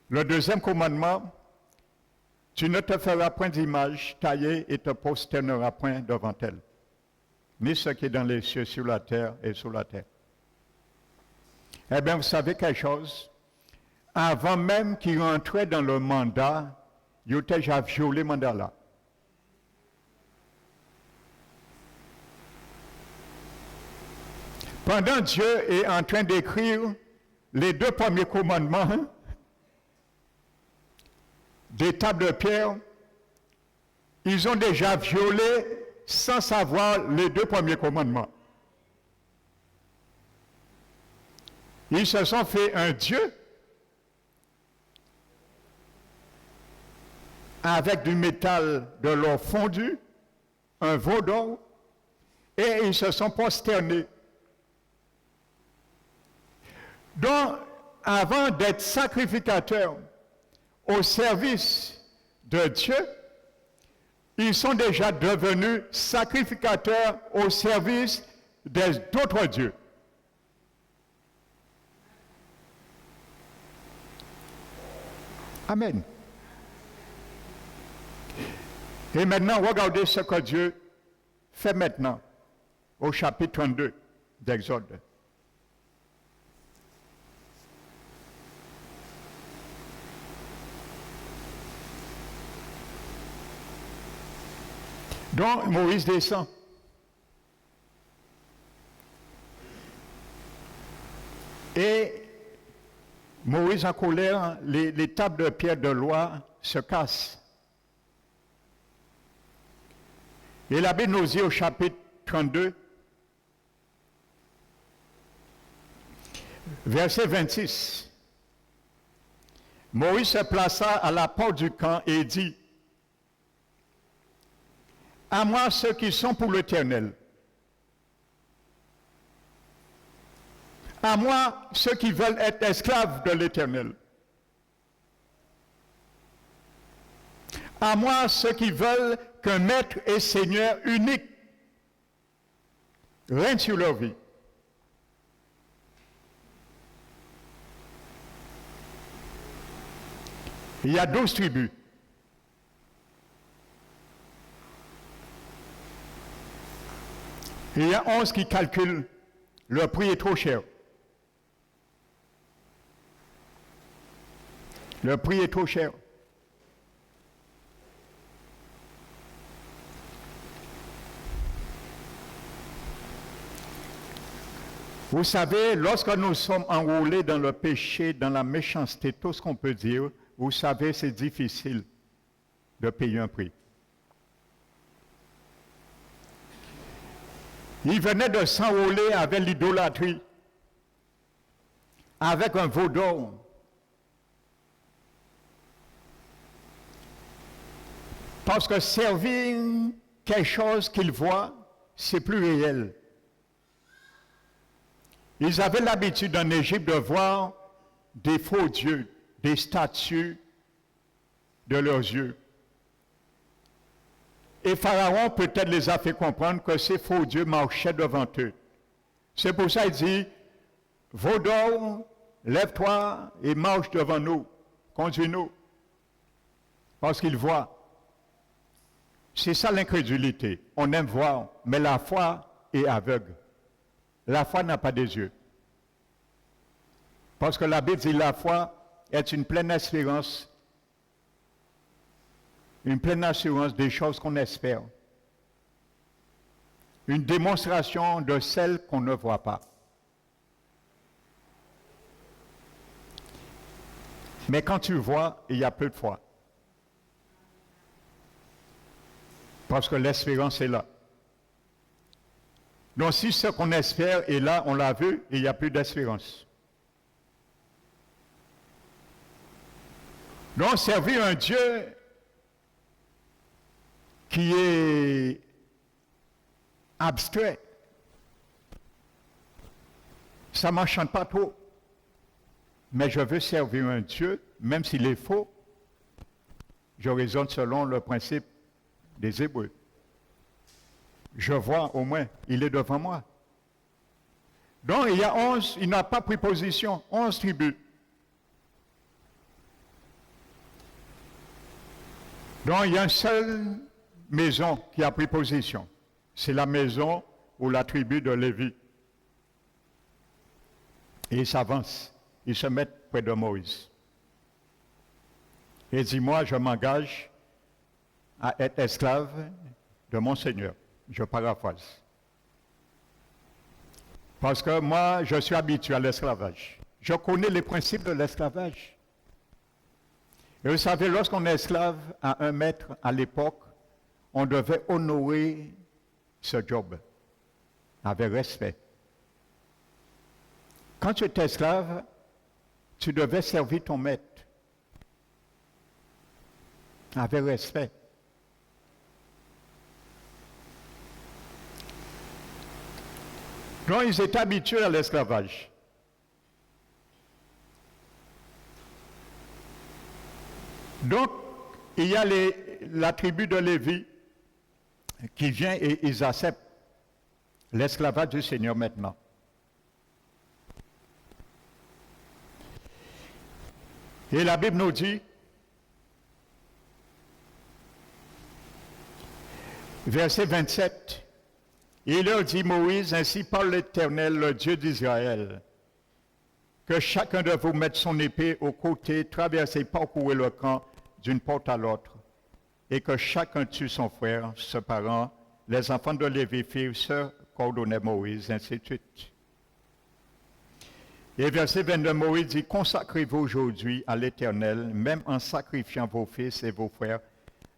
Le deuxième commandement, tu ne te feras point d'image taillée et te prosterneras point devant elle, ni ce qui est dans les cieux, sur la terre et sous la terre. Eh bien, vous savez quelque chose? Avant même qu'il rentrait dans le mandat, il a déjà violé le mandat là. Pendant Dieu est en train d'écrire les deux premiers commandements des tables de pierre, ils ont déjà violé sans savoir les deux premiers commandements. Ils se sont fait un Dieu avec du métal de l'or fondu, un veau d'or, et ils se sont prosternés. Donc, avant d'être sacrificateurs au service de Dieu, ils sont déjà devenus sacrificateurs au service d'autres dieux. Amen. Et maintenant, regardez ce que Dieu fait maintenant, au chapitre 32 d'Exode. Donc, Moïse descend. Et Moïse en colère, les tables de pierre de loi se cassent. Et la Bible nous dit au chapitre 32, verset 26, Moïse se plaça à la porte du camp et dit, à moi ceux qui sont pour l'Éternel, à moi ceux qui veulent être esclaves de l'Éternel, à moi ceux qui veulent qu'un maître et seigneur unique règne sur leur vie. Il y a 12 tribus. Il y a 11 qui calculent, le prix est trop cher. Le prix est trop cher. Vous savez, lorsque nous sommes enrôlés dans le péché, dans la méchanceté, tout ce qu'on peut dire, vous savez, c'est difficile de payer un prix. Il venait de s'enrôler avec l'idolâtrie, avec un veau d'or. Parce que servir quelque chose qu'ils voient, c'est plus réel. Ils avaient l'habitude en Égypte de voir des faux dieux, des statues de leurs yeux. Et Pharaon peut-être les a fait comprendre que ces faux dieux marchaient devant eux. C'est pour ça qu'il dit, veau d'or, lève-toi et marche devant nous, conduis-nous. Parce qu'il voit. C'est ça l'incrédulité. On aime voir, mais la foi est aveugle. La foi n'a pas des yeux. Parce que la Bible dit la foi est une pleine espérance, une pleine assurance des choses qu'on espère. Une démonstration de celles qu'on ne voit pas. Mais quand tu vois, il y a peu de foi. Parce que l'espérance est là. Donc si ce qu'on espère est là, on l'a vu, il n'y a plus d'espérance. Donc servir un Dieu qui est abstrait, ça ne m'enchante pas trop. Mais je veux servir un Dieu même s'il est faux, je raisonne selon le principe des Hébreux. Je vois au moins, il est devant moi. Donc il y a 11, il n'a pas pris position, 11 tribus. Donc il y a une seule maison qui a pris position. C'est la maison ou la tribu de Lévi. Et ils s'avancent, ils se mettent près de Moïse. Et dit, moi je m'engage à être esclave de mon Seigneur. Je paraphrase. Parce que moi, je suis habitué à l'esclavage. Je connais les principes de l'esclavage. Et vous savez, lorsqu'on est esclave à un maître à l'époque, on devait honorer ce job avec respect. Quand tu étais esclave, tu devais servir ton maître avec respect. Donc, ils étaient habitués à l'esclavage. Donc, il y a la tribu de Lévi qui vient et ils acceptent l'esclavage du Seigneur maintenant. Et la Bible nous dit, verset 27, il leur dit, Moïse, ainsi parle l'Éternel, le Dieu d'Israël, que chacun de vous mette son épée au côté, traversez, parcourez le camp d'une porte à l'autre, et que chacun tue son frère, ce parent, les enfants de Lévi firent ce qu'ordonnait Moïse, ainsi de suite. Et verset 22, Moïse dit, consacrez-vous aujourd'hui à l'Éternel, même en sacrifiant vos fils et vos frères,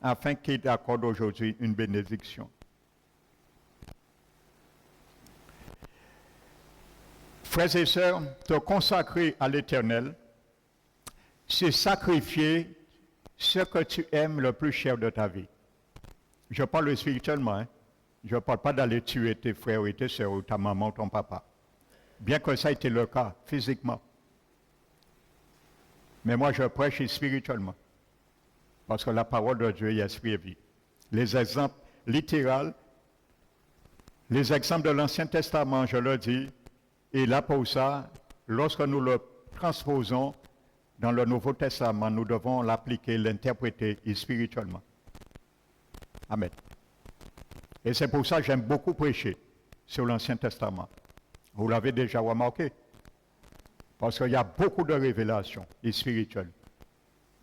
afin qu'il accorde aujourd'hui une bénédiction. Frères et sœurs, te consacrer à l'Éternel, c'est sacrifier ce que tu aimes le plus cher de ta vie. Je parle spirituellement, hein? Je ne parle pas d'aller tuer tes frères et tes sœurs, ou ta maman, ou ton papa. Bien que ça ait été le cas, physiquement. Mais moi, je prêche spirituellement. Parce que la parole de Dieu est esprit et vie. Les exemples littéraux, les exemples de l'Ancien Testament, je le dis, et là pour ça, lorsque nous le transposons dans le Nouveau Testament, nous devons l'appliquer, l'interpréter spirituellement. Amen. Et c'est pour ça que j'aime beaucoup prêcher sur l'Ancien Testament. Vous l'avez déjà remarqué. Parce qu'il y a beaucoup de révélations spirituelles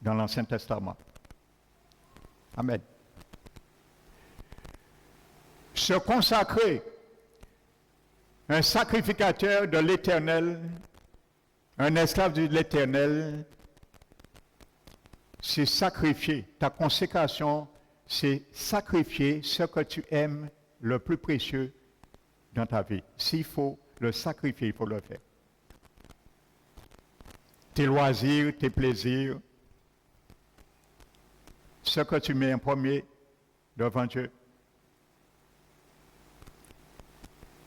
dans l'Ancien Testament. Amen. Se consacrer, un sacrificateur de l'Éternel, un esclave de l'Éternel, c'est sacrifier. Ta consécration, c'est sacrifier ce que tu aimes le plus précieux dans ta vie. S'il faut le sacrifier, il faut le faire. Tes loisirs, tes plaisirs, ce que tu mets en premier devant Dieu.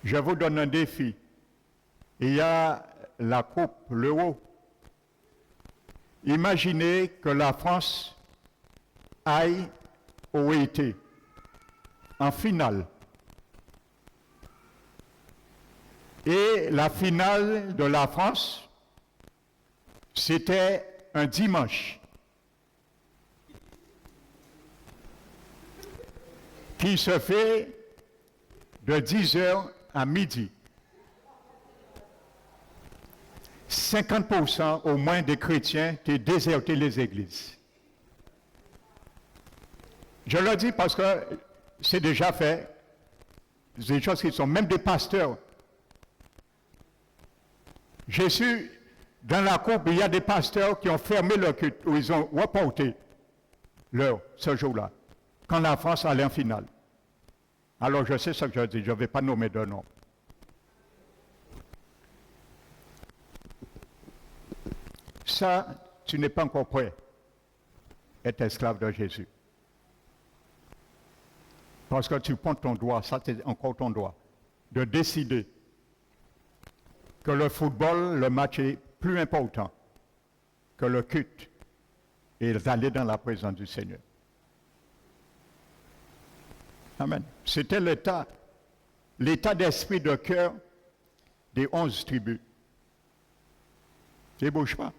Je vous donne un défi. Il y a la Coupe, l'Euro. Imaginez que la France aille au Haïti en finale. Et la finale de la France, c'était un dimanche. Qui se fait de 10h à midi. 50% au moins des chrétiens qui déserté les églises. Je le dis parce que c'est déjà fait. C'est des choses qui sont, même des pasteurs. J'ai su, dans la coupe, il y a des pasteurs qui ont fermé leur culte, où ils ont reporté ce jour-là, quand la France allait en finale. Alors je sais ce que je dis, je ne vais pas nommer de nom. Ça, tu n'es pas encore prêt à être esclave de Jésus. Parce que tu prends ton droit, ça c'est encore ton droit, de décider que le football, le match est plus important que le culte et ils allaient dans la présence du Seigneur. Amen. C'était l'état d'esprit de cœur des 11 tribus. Ne bouge pas.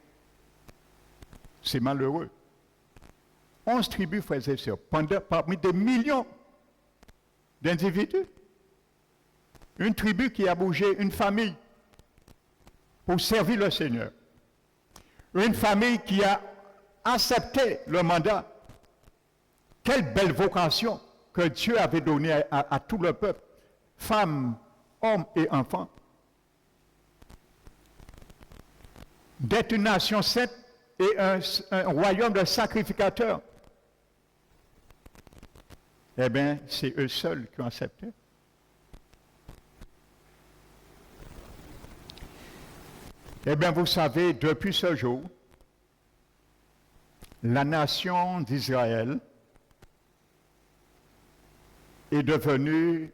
C'est malheureux. 11 tribus, frères et sœurs, parmi des millions d'individus. Une tribu qui a bougé, une famille, pour servir le Seigneur. Une famille qui a accepté le mandat. Quelle belle vocation que Dieu avait donnée à tout le peuple, femmes, hommes et enfants. D'être une nation sainte et un royaume de sacrificateurs. Eh bien, c'est eux seuls qui ont accepté. Eh bien, vous savez, depuis ce jour, la nation d'Israël est devenue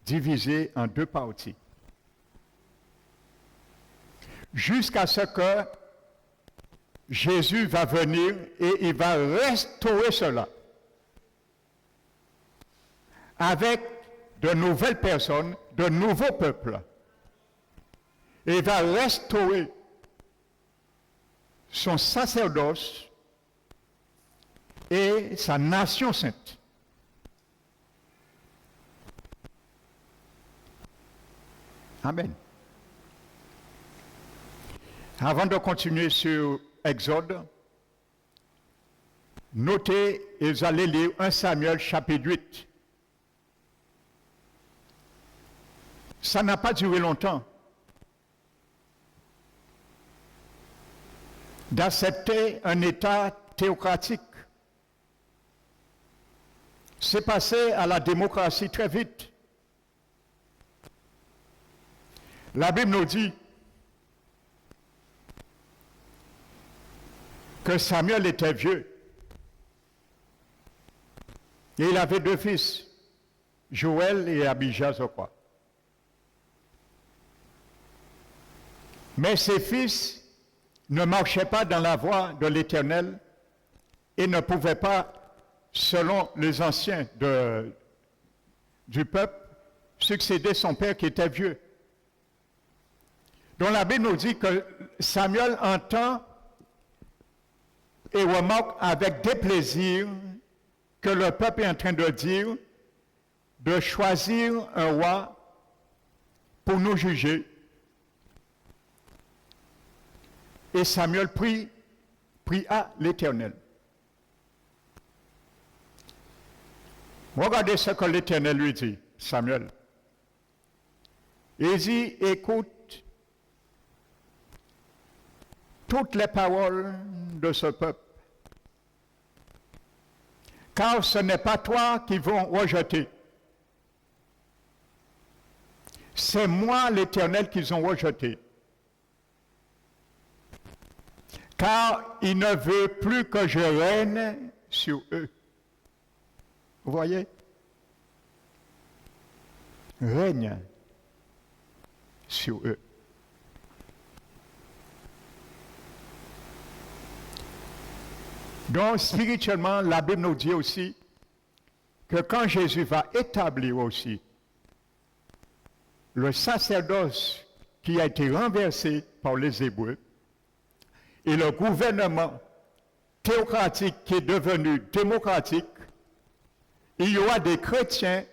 divisée en deux parties. Jusqu'à ce que Jésus va venir et il va restaurer cela avec de nouvelles personnes, de nouveaux peuples. Et il va restaurer son sacerdoce et sa nation sainte. Amen. Avant de continuer sur Exode, notez et vous allez lire 1 Samuel chapitre 8. Ça n'a pas duré longtemps d'accepter un État théocratique. C'est passé à la démocratie très vite. La Bible nous dit que Samuel était vieux. Et il avait deux fils, Joël et Abijah, je crois. Mais ses fils ne marchaient pas dans la voie de l'Éternel et ne pouvaient pas, selon les anciens du peuple, succéder son père qui était vieux. Donc la Bible nous dit que Samuel entend et remarque avec déplaisir que le peuple est en train de dire de choisir un roi pour nous juger. Et Samuel prie à l'Éternel. Regardez ce que l'Éternel lui dit, Samuel. Il dit, écoute toutes les paroles de ce peuple. Car ce n'est pas toi qui vont rejeter. C'est moi, l'Éternel, qu'ils ont rejeté. Car il ne veut plus que je règne sur eux. Vous voyez? Règne sur eux. Donc, spirituellement, la Bible nous dit aussi que quand Jésus va établir aussi le sacerdoce qui a été renversé par les Hébreux et le gouvernement théocratique qui est devenu démocratique, il y aura des chrétiens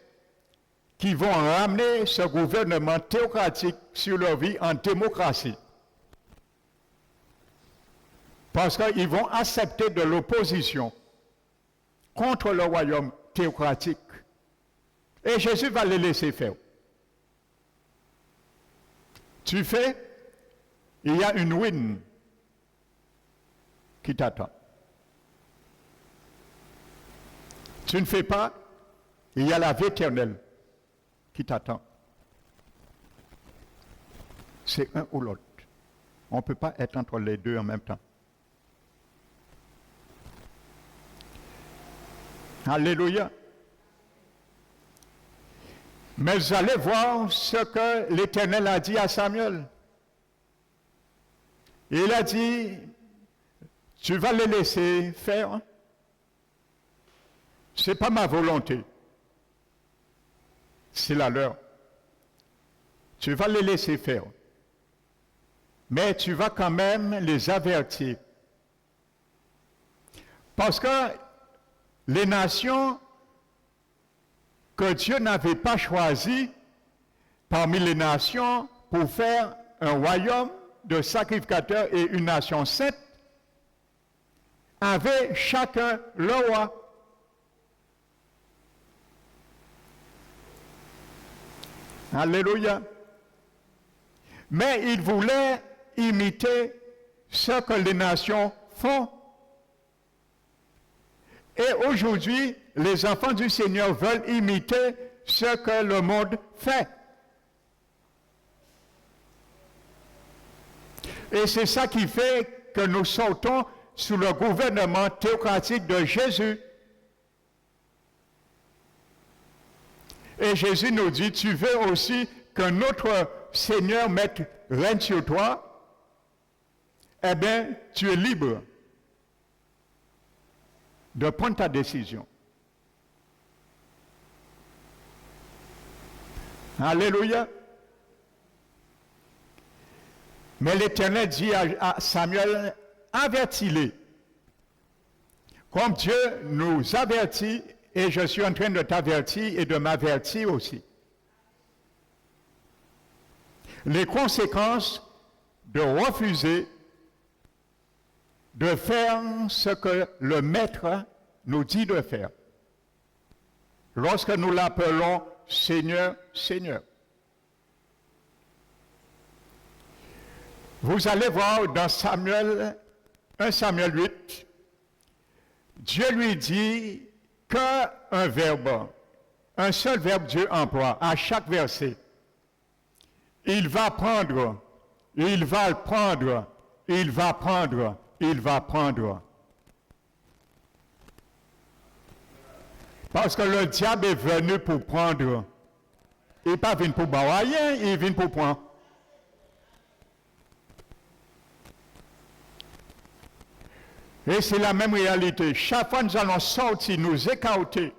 qui vont ramener ce gouvernement théocratique sur leur vie en démocratie. Parce qu'ils vont accepter de l'opposition contre le royaume théocratique. Et Jésus va les laisser faire. Tu fais, il y a une ruine qui t'attend. Tu ne fais pas, il y a la vie éternelle qui t'attend. C'est un ou l'autre. On ne peut pas être entre les deux en même temps. Alléluia. Mais vous allez voir ce que l'Éternel a dit à Samuel. Il a dit, tu vas les laisser faire. Ce n'est pas ma volonté. C'est la leur. Tu vas les laisser faire. Mais tu vas quand même les avertir. Parce que les nations que Dieu n'avait pas choisies parmi les nations pour faire un royaume de sacrificateurs et une nation sainte, avaient chacun leur roi. Alléluia. Mais ils voulaient imiter ce que les nations font. Et aujourd'hui, les enfants du Seigneur veulent imiter ce que le monde fait. Et c'est ça qui fait que nous sortons sous le gouvernement théocratique de Jésus. Et Jésus nous dit, tu veux aussi que notre Seigneur mette règne sur toi? Eh bien, tu es libre de prendre ta décision. Alléluia. Mais l'Éternel dit à Samuel, avertis-les. Comme Dieu nous avertit, et je suis en train de t'avertir et de m'avertir aussi. Les conséquences de refuser de faire ce que le Maître nous dit de faire. Lorsque nous l'appelons Seigneur, Seigneur. Vous allez voir dans Samuel, 1 Samuel 8, Dieu lui dit qu'un verbe, un seul verbe Dieu emploie à chaque verset. Il va prendre, il va prendre, il va prendre, il va prendre. Parce que le diable est venu pour prendre. Il n'est pas venu pour boire rien, il vient pour prendre. Et c'est la même réalité. Chaque fois que nous allons sortir, nous écarter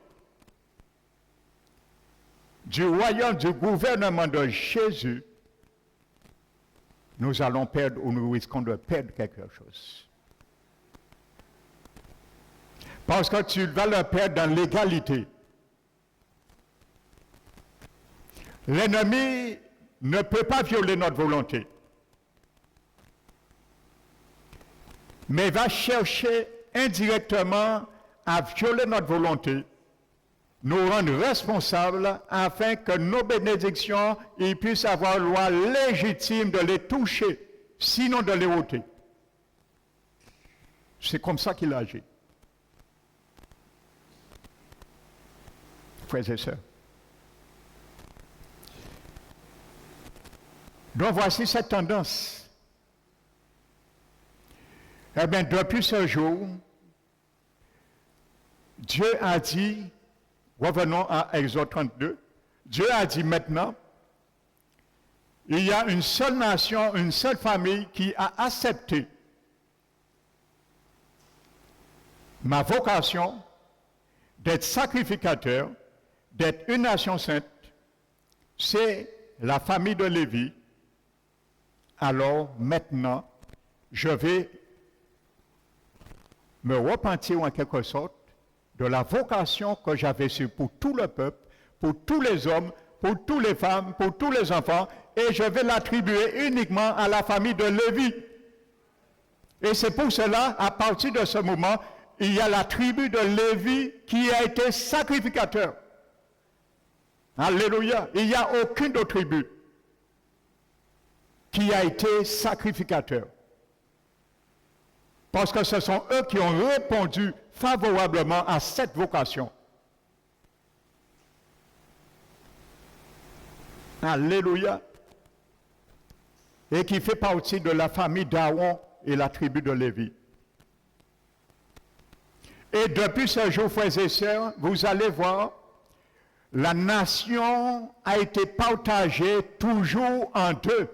du royaume, du gouvernement de Jésus, nous allons perdre ou nous risquons de perdre quelque chose. Parce que tu vas le perdre dans l'égalité. L'ennemi ne peut pas violer notre volonté. Mais va chercher indirectement à violer notre volonté, nous rendre responsables afin que nos bénédictions, ils puissent avoir loi légitime de les toucher, sinon de les ôter. C'est comme ça qu'il agit. Frères et sœurs. Donc voici cette tendance. Eh bien, depuis ce jour, Dieu a dit, revenons à Exode 32, Dieu a dit maintenant, il y a une seule nation, une seule famille qui a accepté ma vocation d'être sacrificateur, d'être une nation sainte, c'est la famille de Lévi. Alors maintenant, je vais me repentir en quelque sorte de la vocation que j'avais sur pour tout le peuple, pour tous les hommes, pour toutes les femmes, pour tous les enfants, et je vais l'attribuer uniquement à la famille de Lévi. Et c'est pour cela, à partir de ce moment, il y a la tribu de Lévi qui a été sacrificateur. Alléluia. Il n'y a aucune autre tribu qui a été sacrificateur. Parce que ce sont eux qui ont répondu favorablement à cette vocation. Alléluia. Et qui fait partie de la famille d'Aaron et la tribu de Lévi. Et depuis ce jour, frères et sœurs, vous allez voir, la nation a été partagée toujours en deux.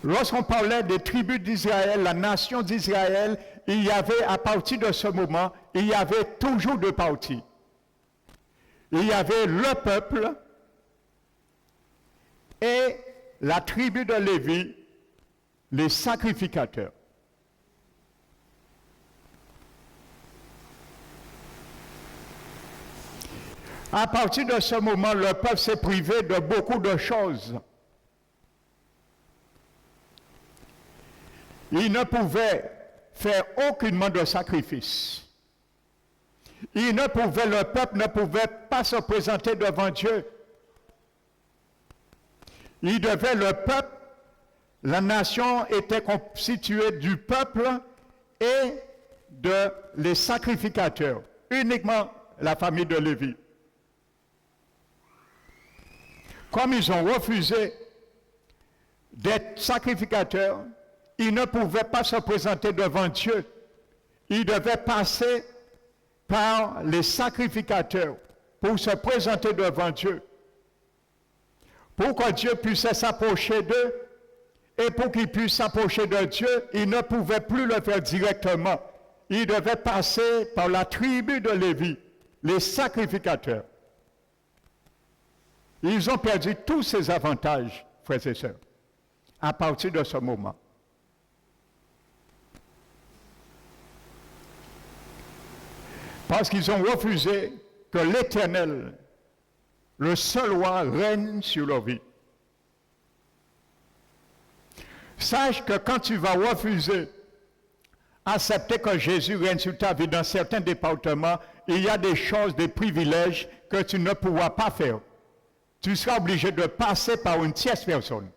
Lorsqu'on parlait des tribus d'Israël, la nation d'Israël, il y avait, à partir de ce moment, il y avait toujours deux parties. Il y avait le peuple et la tribu de Lévi, les sacrificateurs. À partir de ce moment, le peuple s'est privé de beaucoup de choses. Il ne pouvait faire aucunement de sacrifice. Le peuple ne pouvait pas se présenter devant Dieu. Le peuple, la nation était constituée du peuple et les sacrificateurs, uniquement la famille de Lévi. Comme ils ont refusé d'être sacrificateurs, ils ne pouvaient pas se présenter devant Dieu. Ils devaient passer par les sacrificateurs pour se présenter devant Dieu. Pour que Dieu puisse s'approcher d'eux et pour qu'ils puissent s'approcher de Dieu, ils ne pouvaient plus le faire directement. Ils devaient passer par la tribu de Lévi, les sacrificateurs. Ils ont perdu tous ces avantages, frères et sœurs, à partir de ce moment. Parce qu'ils ont refusé que l'Éternel, le seul roi, règne sur leur vie. Sache que quand tu vas refuser, accepter que Jésus règne sur ta vie dans certains départements, il y a des choses, des privilèges que tu ne pourras pas faire. Tu seras obligé de passer par une tierce personne.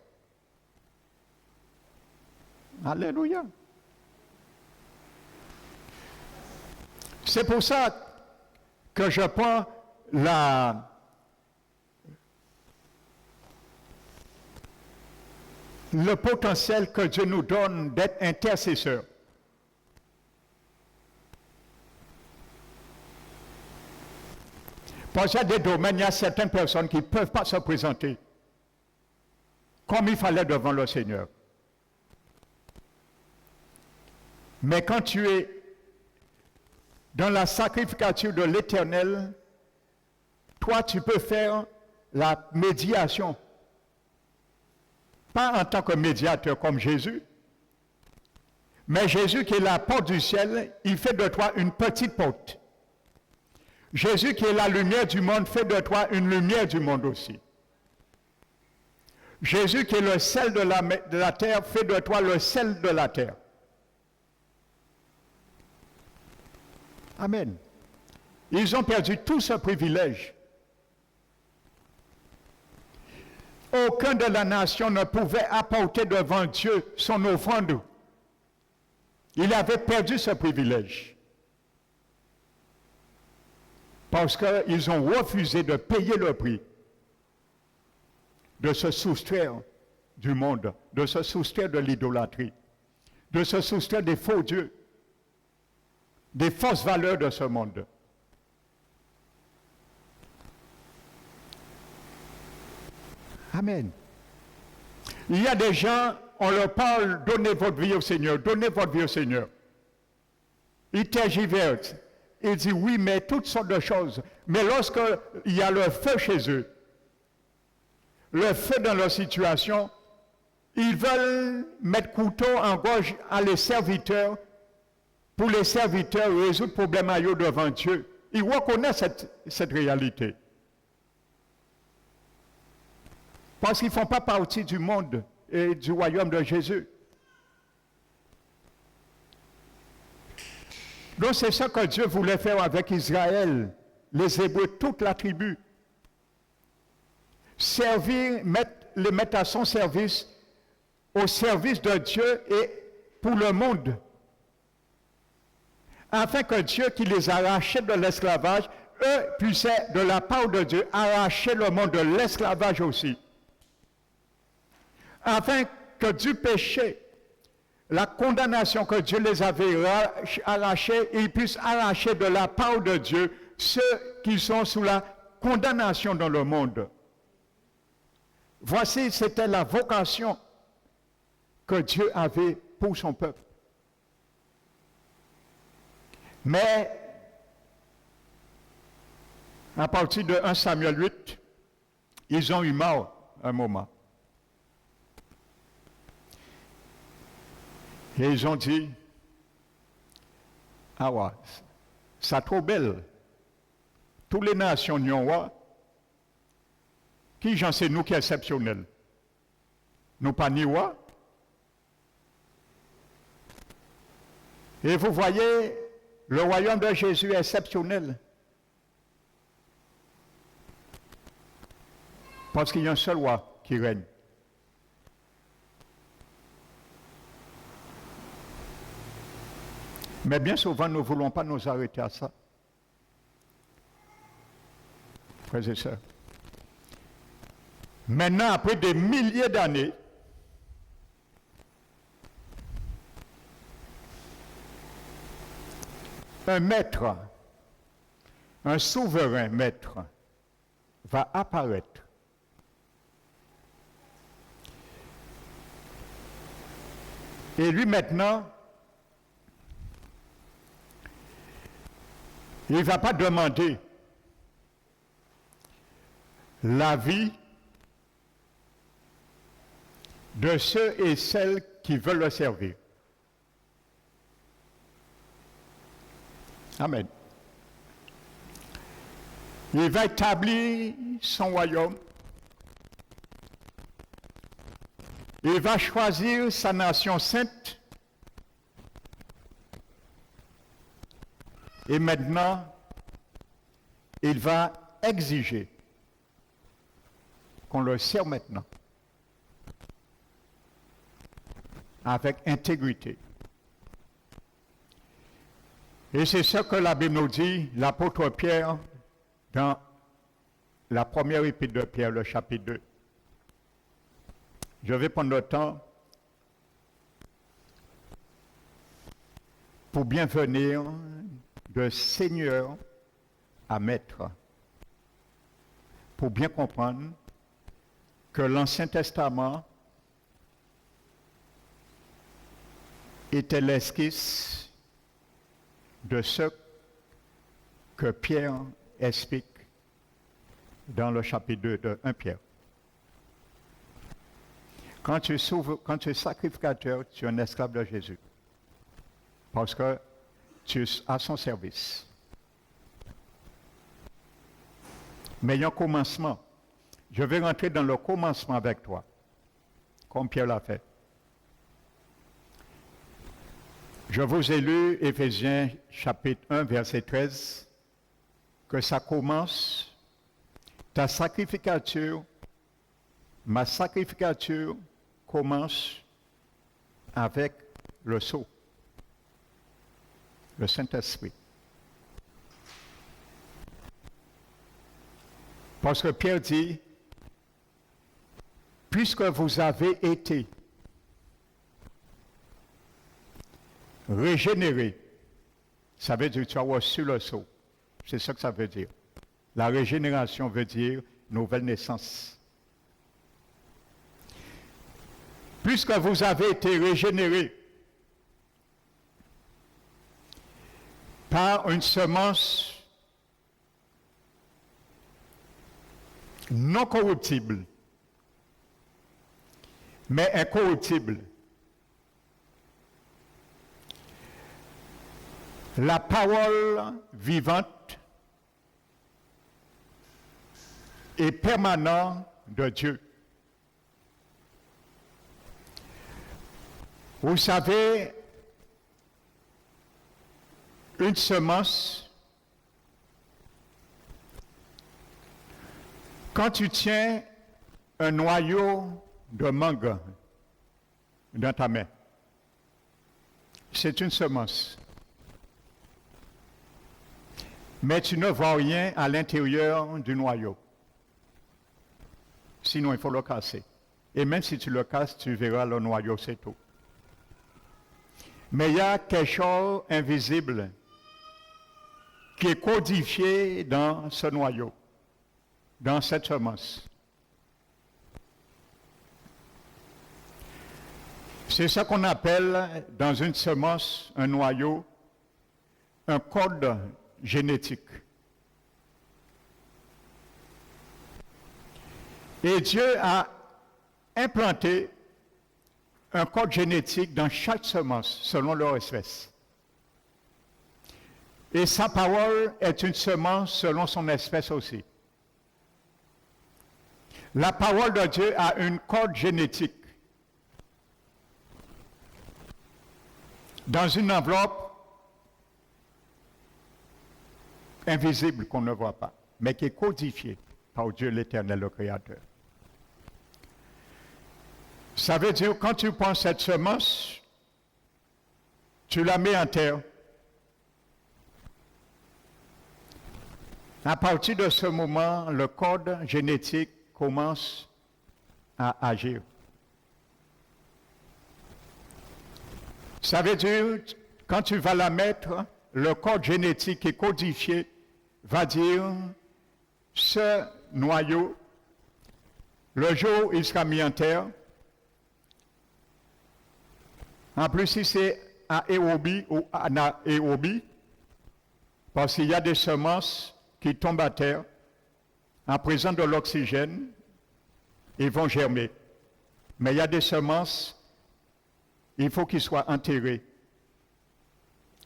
Alléluia. C'est pour ça que je prends le potentiel que Dieu nous donne d'être intercesseur. Parce qu'il y a des domaines, il y a certaines personnes qui ne peuvent pas se présenter comme il fallait devant le Seigneur. Mais quand tu es dans la sacrificature de l'Éternel, toi tu peux faire la médiation. Pas en tant que médiateur comme Jésus, mais Jésus qui est la porte du ciel, il fait de toi une petite porte. Jésus qui est la lumière du monde fait de toi une lumière du monde aussi. Jésus qui est le sel de la terre fait de toi le sel de la terre. Amen. Ils ont perdu tout ce privilège. Aucun de la nation ne pouvait apporter devant Dieu son offrande. Il avait perdu ce privilège. Parce qu'ils ont refusé de payer le prix, de se soustraire du monde, de se soustraire de l'idolâtrie, de se soustraire des faux dieux, des fausses valeurs de ce monde. Amen. Il y a des gens, on leur parle, donnez votre vie au Seigneur, donnez votre vie au Seigneur. Ils tergiversent. Ils disent oui, mais toutes sortes de choses. Mais lorsqu'il y a le feu chez eux, le feu dans leur situation, ils veulent mettre couteau en gorge à les serviteurs, pour les serviteurs résoudre le problème à eux devant Dieu. Ils reconnaissent cette réalité. Parce qu'ils ne font pas partie du monde et du royaume de Jésus. Donc c'est ça que Dieu voulait faire avec Israël, les Hébreux, toute la tribu. Servir, les mettre à son service, au service de Dieu et pour le monde. Afin que Dieu qui les arrachait de l'esclavage, eux puissaient, de la part de Dieu, arracher le monde de l'esclavage aussi. Afin que du péché, la condamnation que Dieu les avait arrachée, ils puissent arracher de la part de Dieu ceux qui sont sous la condamnation dans le monde. Voici, c'était la vocation que Dieu avait pour son peuple. Mais à partir de 1 Samuel 8, ils ont eu marre un moment. Et ils ont dit, ah ouais, ça trop belle. Toutes les nations n'y ont qui j'en sais nous qui est exceptionnel. Nous pas ni roi. Et vous voyez, le royaume de Jésus est exceptionnel. Parce qu'il y a un seul roi qui règne. Mais bien souvent, nous ne voulons pas nous arrêter à ça. Frères et sœurs. Maintenant, après des milliers d'années, un maître, un souverain maître, va apparaître. Et lui maintenant, il ne va pas demander l'avis de ceux et celles qui veulent le servir. Amen. Il va établir son royaume. Il va choisir sa nation sainte. Et maintenant, il va exiger qu'on le serve maintenant avec intégrité. Et c'est ce que la Bible nous dit, l'apôtre Pierre, dans la première épître de Pierre, le chapitre 2. Je vais prendre le temps pour bien venir de Seigneur à Maître, pour bien comprendre que l'Ancien Testament était l'esquisse de ce que Pierre explique dans le chapitre 2 de 1 Pierre. Quand tu es sacrificateur, tu es un esclave de Jésus. Parce que tu es à son service. Mais il y a un commencement. Je vais rentrer dans le commencement avec toi, comme Pierre l'a fait. Je vous ai lu Éphésiens chapitre 1, verset 13, que ça commence, ta sacrificature, ma sacrificature commence avec le sceau, le Saint-Esprit. Parce que Pierre dit, puisque vous avez été régénéré, ça veut dire que tu as reçu le sceau. C'est ça que ça veut dire. La régénération veut dire nouvelle naissance. Puisque vous avez été régénéré par une semence non corruptible, mais incorruptible. La parole vivante et permanente de Dieu. Vous savez, une semence, quand tu tiens un noyau de mangue dans ta main, c'est une semence. Mais tu ne vois rien à l'intérieur du noyau. Sinon, il faut le casser. Et même si tu le casses, tu verras le noyau, c'est tout. Mais il y a quelque chose d'invisible qui est codifié dans ce noyau, dans cette semence. C'est ce qu'on appelle dans une semence, un noyau, un code génétique. Et Dieu a implanté un code génétique dans chaque semence selon leur espèce. Et sa parole est une semence selon son espèce aussi. La parole de Dieu a une code génétique. Dans une enveloppe invisible qu'on ne voit pas, mais qui est codifiée par Dieu l'Éternel, le Créateur. Ça veut dire, quand tu prends cette semence, tu la mets en terre. À partir de ce moment, le code génétique commence à agir. Ça veut dire, quand tu vas la mettre, le code génétique qui est codifié va dire, ce noyau, le jour où il sera mis en terre, en plus si c'est aérobie ou anaérobie, parce qu'il y a des semences qui tombent à terre, en présence de l'oxygène, ils vont germer. Mais il y a des semences, il faut qu'ils soient enterrés,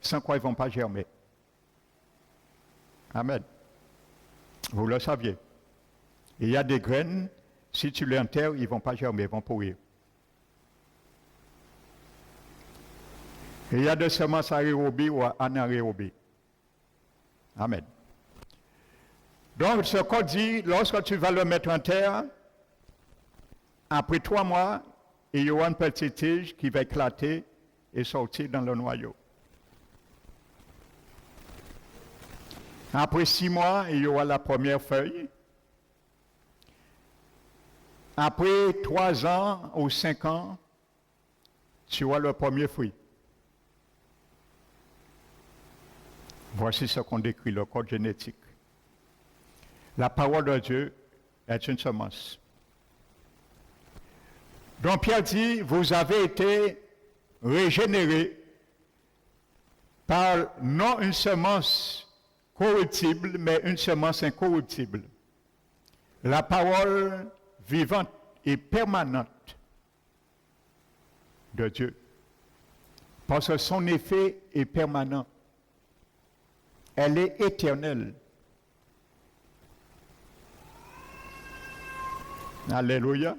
sans quoi ils ne vont pas germer. Amen. Vous le saviez. Il y a des graines, si tu les enterres, ils ne vont pas germer, ils vont pourrir. Et il y a des semences aérobies ou anaérobies. Amen. Donc, ce qu'on dit, lorsque tu vas le mettre en terre, après 3 mois, il y aura une petite tige qui va éclater et sortir dans le noyau. Après 6 mois, il y aura la première feuille. Après 3 ans ou 5 ans, tu auras le premier fruit. Voici ce qu'on décrit, le code génétique. La parole de Dieu est une semence. Donc Pierre dit, vous avez été régénérés par non une semence corruptible, mais une semence incorruptible. La parole vivante et permanente de Dieu. Parce que son effet est permanent. Elle est éternelle. Alléluia.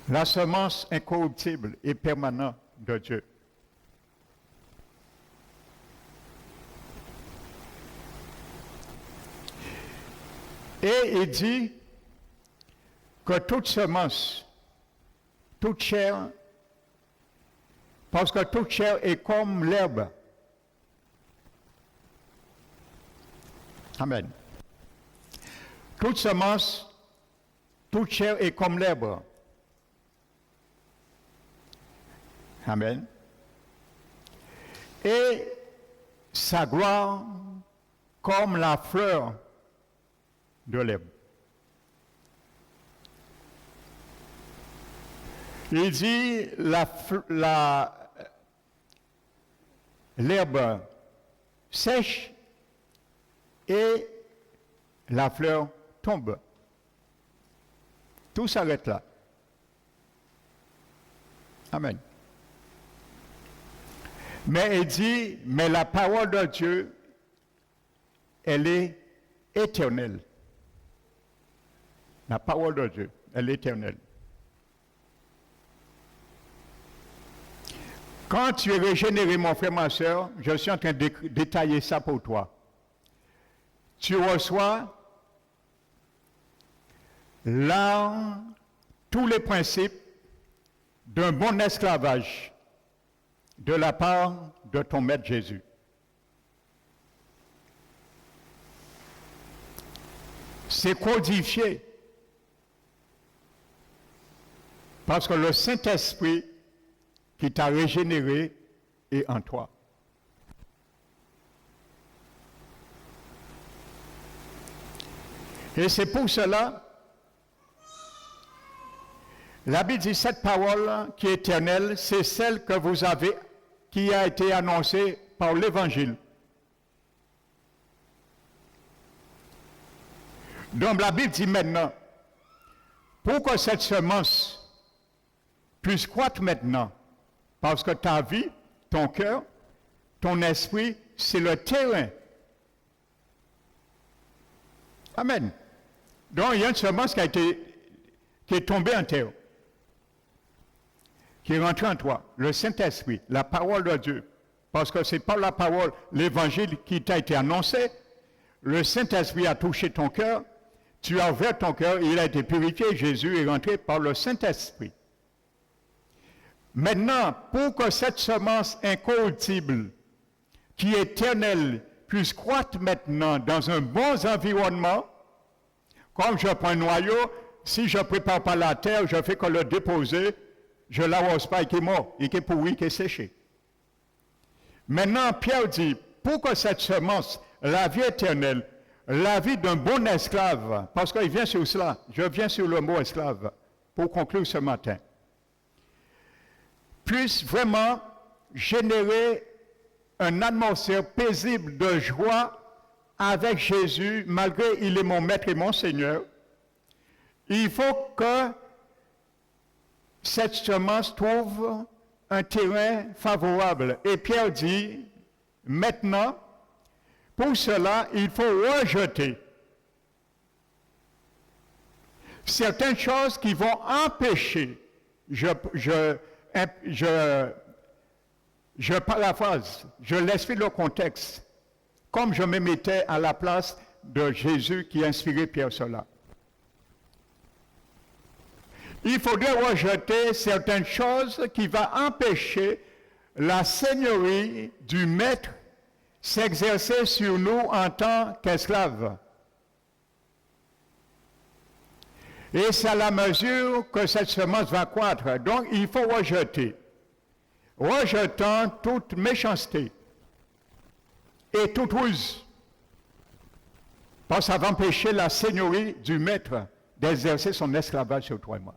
La semence incorruptible et permanente de Dieu. Et il dit que toute semence, toute chair, parce que toute chair est comme l'herbe. Amen. Toute semence, toute chair est comme l'herbe. Amen. Et sa gloire comme la fleur de l'herbe. Il dit l'herbe sèche et la fleur tombe. Tout s'arrête là. Amen. Mais il dit, mais la parole de Dieu, elle est éternelle. La parole de Dieu, elle est éternelle. Quand tu es régénéré, mon frère, ma soeur, je suis en train de détailler ça pour toi. Tu reçois là tous les principes d'un bon esclavage de la part de ton maître Jésus. C'est codifié parce que le Saint-Esprit qui t'a régénéré est en toi. Et c'est pour cela, La Bible dit cette parole qui est éternelle, c'est celle que vous avez, qui a été annoncée par l'Évangile. Donc la Bible dit maintenant, pour que cette semence puisse croître maintenant, parce que ta vie, ton cœur, ton esprit, c'est le terrain. Amen. Donc il y a une semence qui est tombée en terre, qui est rentrée en toi, le Saint-Esprit, la parole de Dieu. Parce que c'est par la parole, l'évangile qui t'a été annoncé, le Saint-Esprit a touché ton cœur, tu as ouvert ton cœur, il a été purifié, Jésus est rentré par le Saint-Esprit. Maintenant, pour que cette semence incorruptible, qui est éternelle, puisse croître maintenant dans un bon environnement, comme je prends un noyau, si je ne prépare pas la terre, je fais que le déposer, je ne l'arrose pas, il est mort, il est pourri, il est séché. Maintenant, Pierre dit, pour que cette semence, la vie éternelle, la vie d'un bon esclave, parce qu'il vient sur cela, je viens sur le mot esclave, pour conclure ce matin, puisse vraiment générer une atmosphère paisible de joie avec Jésus, malgré il est mon maître et mon Seigneur. Il faut que cette semence trouve un terrain favorable. Et Pierre dit, maintenant, pour cela, il faut rejeter certaines choses qui vont empêcher, je paraphrase, je laisse le contexte, comme je me mettais à la place de Jésus qui a inspiré Pierre cela. Il faudrait rejeter certaines choses qui vont empêcher la seigneurie du maître s'exercer sur nous en tant qu'esclaves. Et c'est à la mesure que cette semence va croître. Donc, il faut rejeter. Rejetant toute méchanceté et toute ruse. Parce que ça va empêcher la seigneurie du maître d'exercer son esclavage sur toi et moi.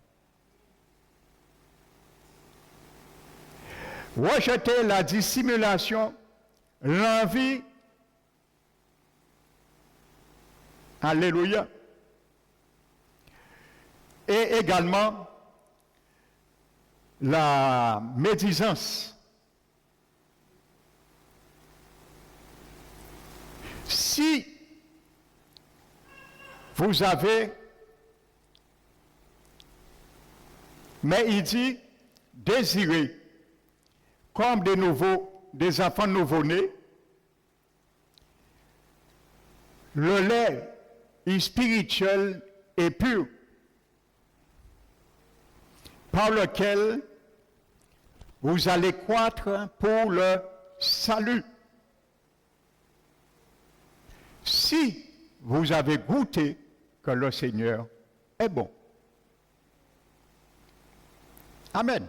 Rejeter la dissimulation, l'envie, alléluia, et également la médisance. Si vous avez, mais il dit, désirer comme des enfants nouveau-nés, le lait est spirituel et pur, par lequel vous allez croître pour le salut. Si vous avez goûté que le Seigneur est bon. Amen.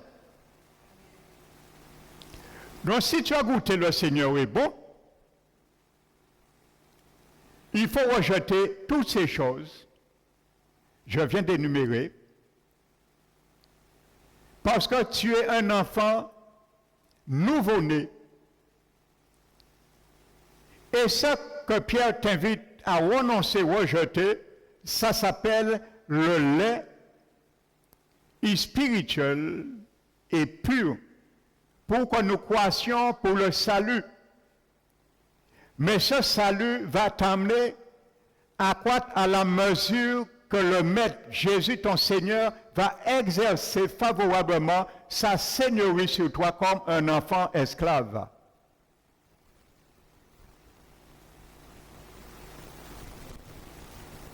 Donc si tu as goûté le Seigneur est bon, il faut rejeter toutes ces choses, je viens d'énumérer, parce que tu es un enfant nouveau-né. Et ce que Pierre t'invite à renoncer, rejeter, ça s'appelle le lait spirituel et pur, pour que nous croissions pour le salut. Mais ce salut va t'amener à croître à la mesure que le Maître, Jésus ton Seigneur, va exercer favorablement sa seigneurie sur toi comme un enfant esclave.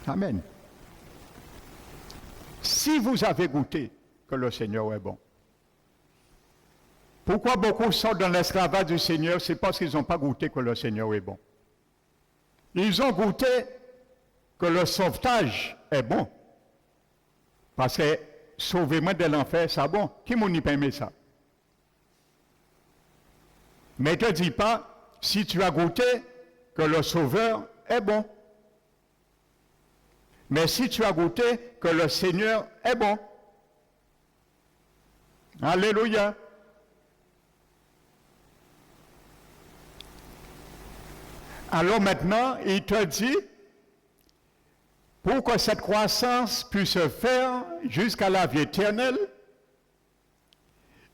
Amen. Si vous avez goûté que le Seigneur est bon. Pourquoi beaucoup sont dans l'esclavage du Seigneur? C'est parce qu'ils n'ont pas goûté que le Seigneur est bon. Ils ont goûté que le sauvetage est bon. Parce que sauver-moi de l'enfer, c'est bon. Qui m'a pas aimé ça? Mais ne te dis pas, si tu as goûté que le Sauveur est bon. Mais si tu as goûté que le Seigneur est bon, Alléluia. Alors maintenant, il te dit, pour que cette croissance puisse se faire jusqu'à la vie éternelle,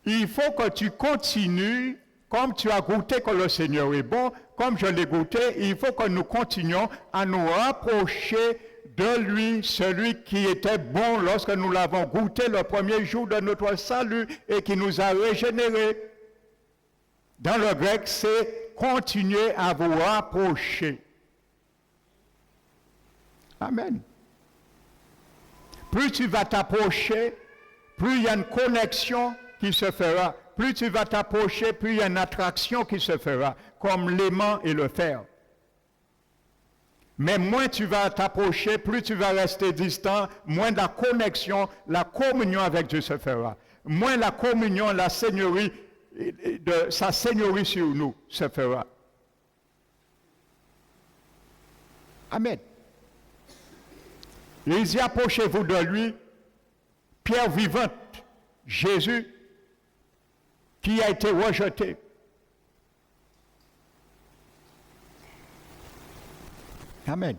il faut que tu continues, comme tu as goûté que le Seigneur est bon, comme je l'ai goûté, il faut que nous continuions à nous rapprocher de lui, celui qui était bon lorsque nous l'avons goûté le premier jour de notre salut et qui nous a régénérés. Dans le grec, c'est continuer à vous rapprocher. Amen. Plus tu vas t'approcher, plus il y a une connexion qui se fera. Plus tu vas t'approcher, plus il y a une attraction qui se fera, comme l'aimant et le fer. Mais moins tu vas t'approcher, plus tu vas rester distant, moins la connexion, la communion avec Dieu se fera. Moins la communion, la seigneurie, de sa seigneurie sur nous se fera. Amen. Il dit, approchez-vous de lui, pierre vivante, Jésus, qui a été rejeté. Amen.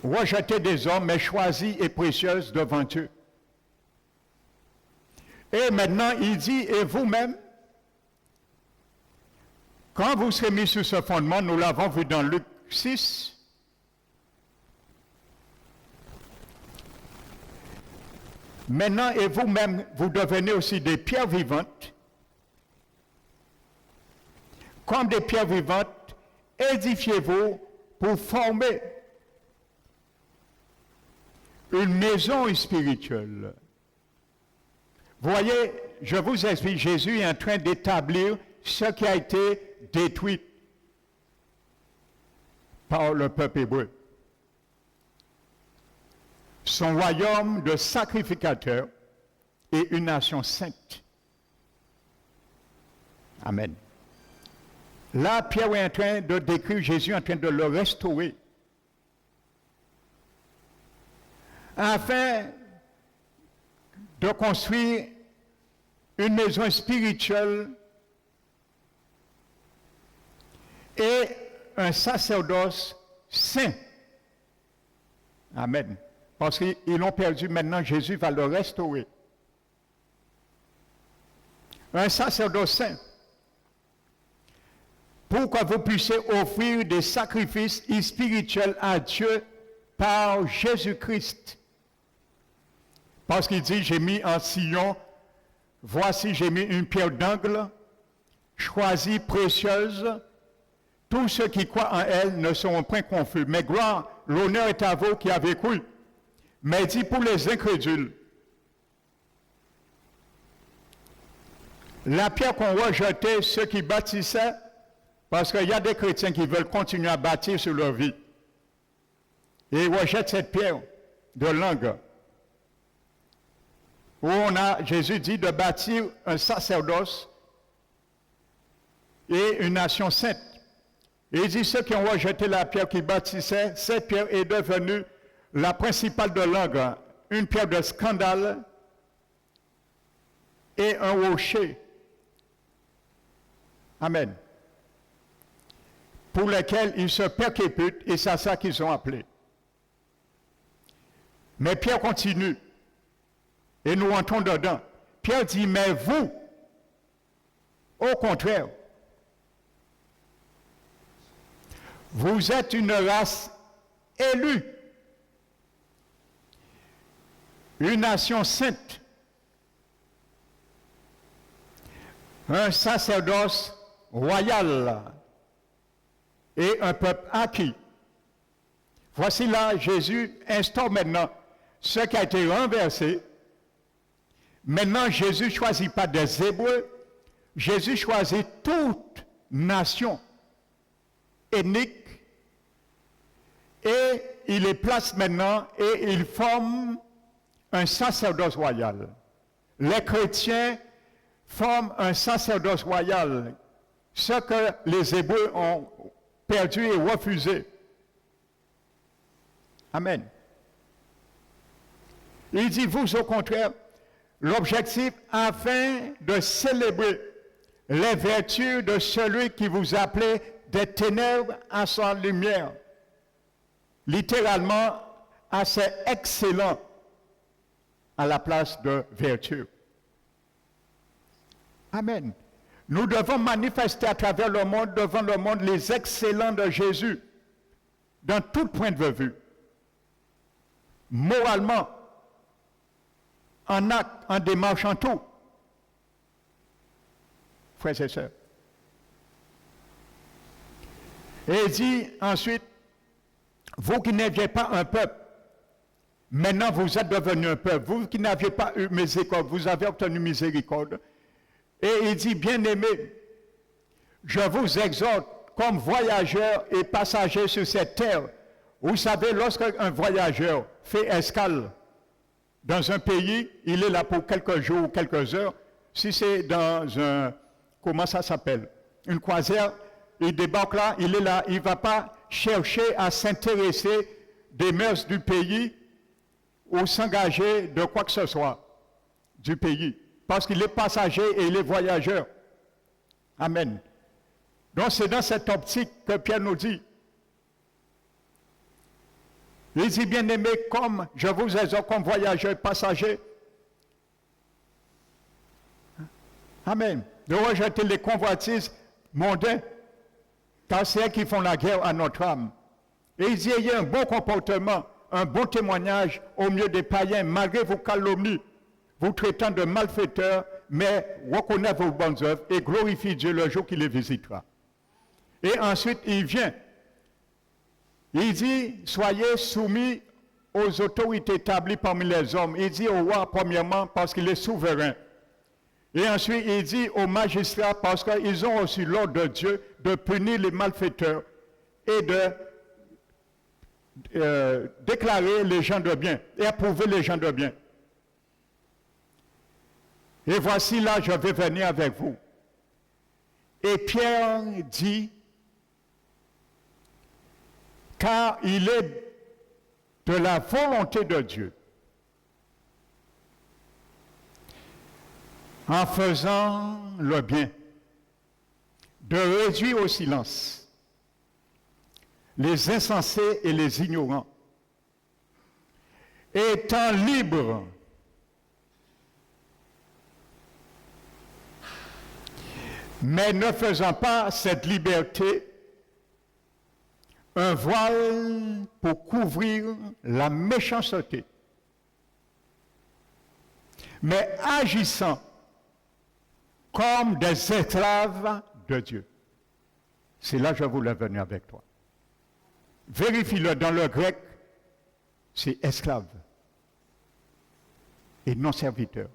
Rejeté des hommes, mais choisi et précieuse devant Dieu. Et maintenant, il dit, et vous-même, quand vous serez mis sur ce fondement, nous l'avons vu dans Luc 6, maintenant, et vous-même, vous devenez aussi des pierres vivantes. Comme des pierres vivantes, édifiez-vous pour former une maison spirituelle. Vous voyez, je vous explique, Jésus est en train d'établir ce qui a été détruit par le peuple hébreu. Son royaume de sacrificateurs et une nation sainte. Amen. Là, Pierre est en train de décrire Jésus en train de le restaurer. Afin de construire une maison spirituelle et un sacerdoce saint. Amen. Parce qu'ils l'ont perdu, maintenant Jésus va le restaurer. Un sacerdoce saint. Pour que vous puissiez offrir des sacrifices spirituels à Dieu par Jésus-Christ. Parce qu'il dit, j'ai mis en Sion, voici j'ai mis une pierre d'angle, choisie, précieuse. Tous ceux qui croient en elle ne seront point confus. Mais gloire, l'honneur est à vous qui avez cru. Mais il dit pour les incrédules, la pierre qu'on rejetait, ceux qui bâtissaient, parce qu'il y a des chrétiens qui veulent continuer à bâtir sur leur vie. Et ils rejettent cette pierre de langue. Où Jésus dit de bâtir un sacerdoce et une nation sainte. Et il dit ceux qui ont rejeté la pierre qui bâtissait, cette pierre est devenue la principale de langue, une pierre de scandale et un rocher. Amen. Pour lesquels ils se persécutent, et c'est ça qu'ils ont appelé. Mais Pierre continue, et nous entrons dedans. Pierre dit, mais vous, au contraire, vous êtes une race élue, une nation sainte, un sacerdoce royal et un peuple acquis. Voici là, Jésus instaure maintenant ce qui a été renversé. Maintenant, Jésus ne choisit pas des Hébreux, Jésus choisit toute nation ethnique et il les place maintenant et il forme un sacerdoce royal. Les chrétiens forment un sacerdoce royal, ce que les Hébreux ont perdu et refusé. Amen. Il dit, vous au contraire, L'objectif afin de célébrer les vertus de celui qui vous appelait des ténèbres à sa lumière. Littéralement, assez excellent à la place de vertu. Amen. Nous devons manifester à travers le monde, devant le monde, les excellents de Jésus, dans tout point de vue. Moralement, en acte, en démarche, en tout. Frères et sœurs. Et il dit ensuite, vous qui n'aviez pas un peuple, maintenant vous êtes devenus un peuple. Vous qui n'aviez pas eu miséricorde, vous avez obtenu miséricorde. Et il dit, bien-aimés, je vous exhorte comme voyageurs et passagers sur cette terre. Vous savez, lorsqu'un voyageur fait escale dans un pays, il est là pour quelques jours ou quelques heures. Si c'est dans un, comment ça s'appelle, une croisière, il débarque là, il est là, il ne va pas chercher à s'intéresser des mœurs du pays ou s'engager de quoi que ce soit du pays. Parce qu'il est passager et il est voyageur. Amen. Donc c'est dans cette optique que Pierre nous dit. Il dit, bien-aimés, comme je vous exhorte comme voyageurs et passagers. Amen. De rejeter les convoitises mondaines, car c'est elles qui font la guerre à notre âme. Et il dit, ayez un bon comportement, un bon témoignage au milieu des païens, malgré vos calomnies, vous traitant de malfaiteurs, mais reconnaissez vos bonnes œuvres et glorifiez Dieu le jour qu'il les visitera. Et ensuite, il vient. Il dit, soyez soumis aux autorités établies parmi les hommes. Il dit au roi, premièrement, parce qu'il est souverain. Et ensuite, il dit aux magistrats, parce qu'ils ont reçu l'ordre de Dieu de punir les malfaiteurs et de déclarer les gens de bien et approuver les gens de bien. Et voici là, je vais venir avec vous. Et Pierre dit, car il est de la volonté de Dieu, en faisant le bien, de réduire au silence les insensés et les ignorants, étant libres mais ne faisant pas cette liberté un voile pour couvrir la méchanceté, mais agissant comme des esclaves de Dieu. C'est là que je voulais venir avec toi. Vérifie-le dans le grec, c'est esclave et non serviteur.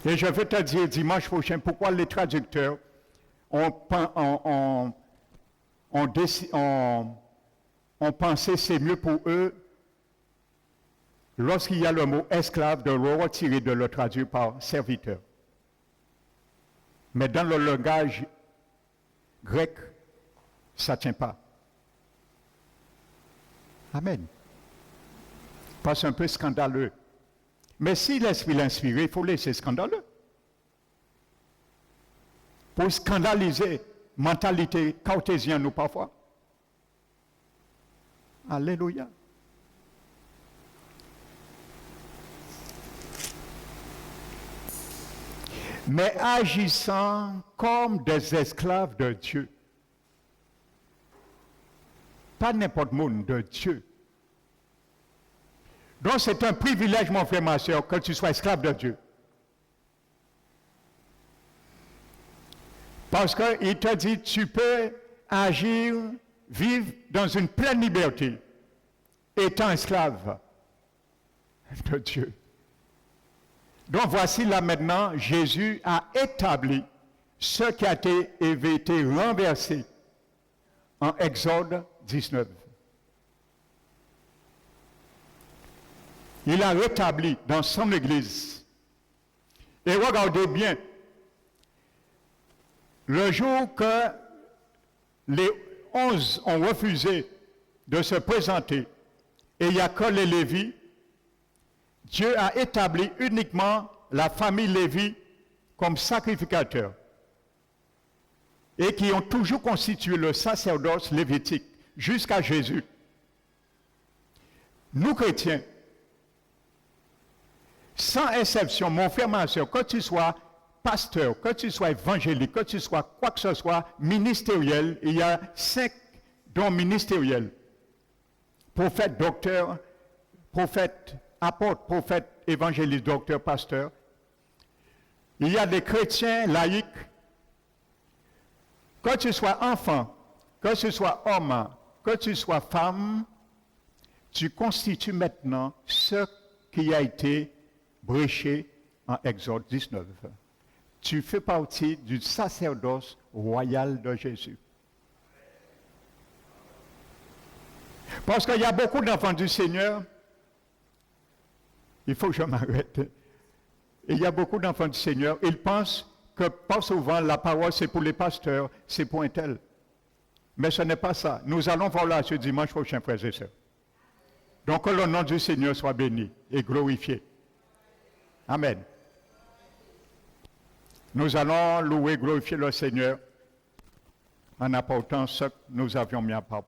Et je vais te dire dimanche prochain pourquoi les traducteurs ont pensé c'est mieux pour eux, lorsqu'il y a le mot esclave, de le retirer, de le traduire par serviteur. Mais dans le langage grec, ça ne tient pas. Amen. Pas un peu scandaleux. Mais si l'esprit l'a inspiré, il faut laisser scandaleux. Pour scandaliser, mentalité cartésienne nous parfois. Alléluia. Mais agissant comme des esclaves de Dieu. Pas n'importe monde, de Dieu. Donc c'est un privilège, mon frère, ma soeur, que tu sois esclave de Dieu. Parce qu'il te dit, tu peux agir, vivre dans une pleine liberté, étant esclave de Dieu. Donc voici là maintenant, Jésus a établi ce qui avait été renversé en Exode 19. Il a rétabli dans son Église. Et regardez bien, le jour que les 11 ont refusé de se présenter, et il n'y a que les Lévites, Dieu a établi uniquement la famille Lévi comme sacrificateur et qui ont toujours constitué le sacerdoce lévitique jusqu'à Jésus. Nous chrétiens, sans exception, mon frère, ma soeur, que tu sois pasteur, que tu sois évangélique, que tu sois quoi que ce soit ministériel, il y a 5 dons ministériels. Prophète, docteur, prophète, apôtre, prophète, évangéliste, docteur, pasteur. Il y a des chrétiens laïcs. Que tu sois enfant, que tu sois homme, que tu sois femme, tu constitues maintenant ce qui a été bréché en Exode 19. Tu fais partie du sacerdoce royal de Jésus. Parce qu'il y a beaucoup d'enfants du Seigneur, il faut que je m'arrête. Il y a beaucoup d'enfants du Seigneur, ils pensent que pas souvent la parole c'est pour les pasteurs, c'est pour un tel. Mais ce n'est pas ça. Nous allons voir là ce dimanche prochain, frères et sœurs. Donc que le nom du Seigneur soit béni et glorifié. Amen. Nous allons louer, glorifier le Seigneur en apportant ce que nous avions mis à part.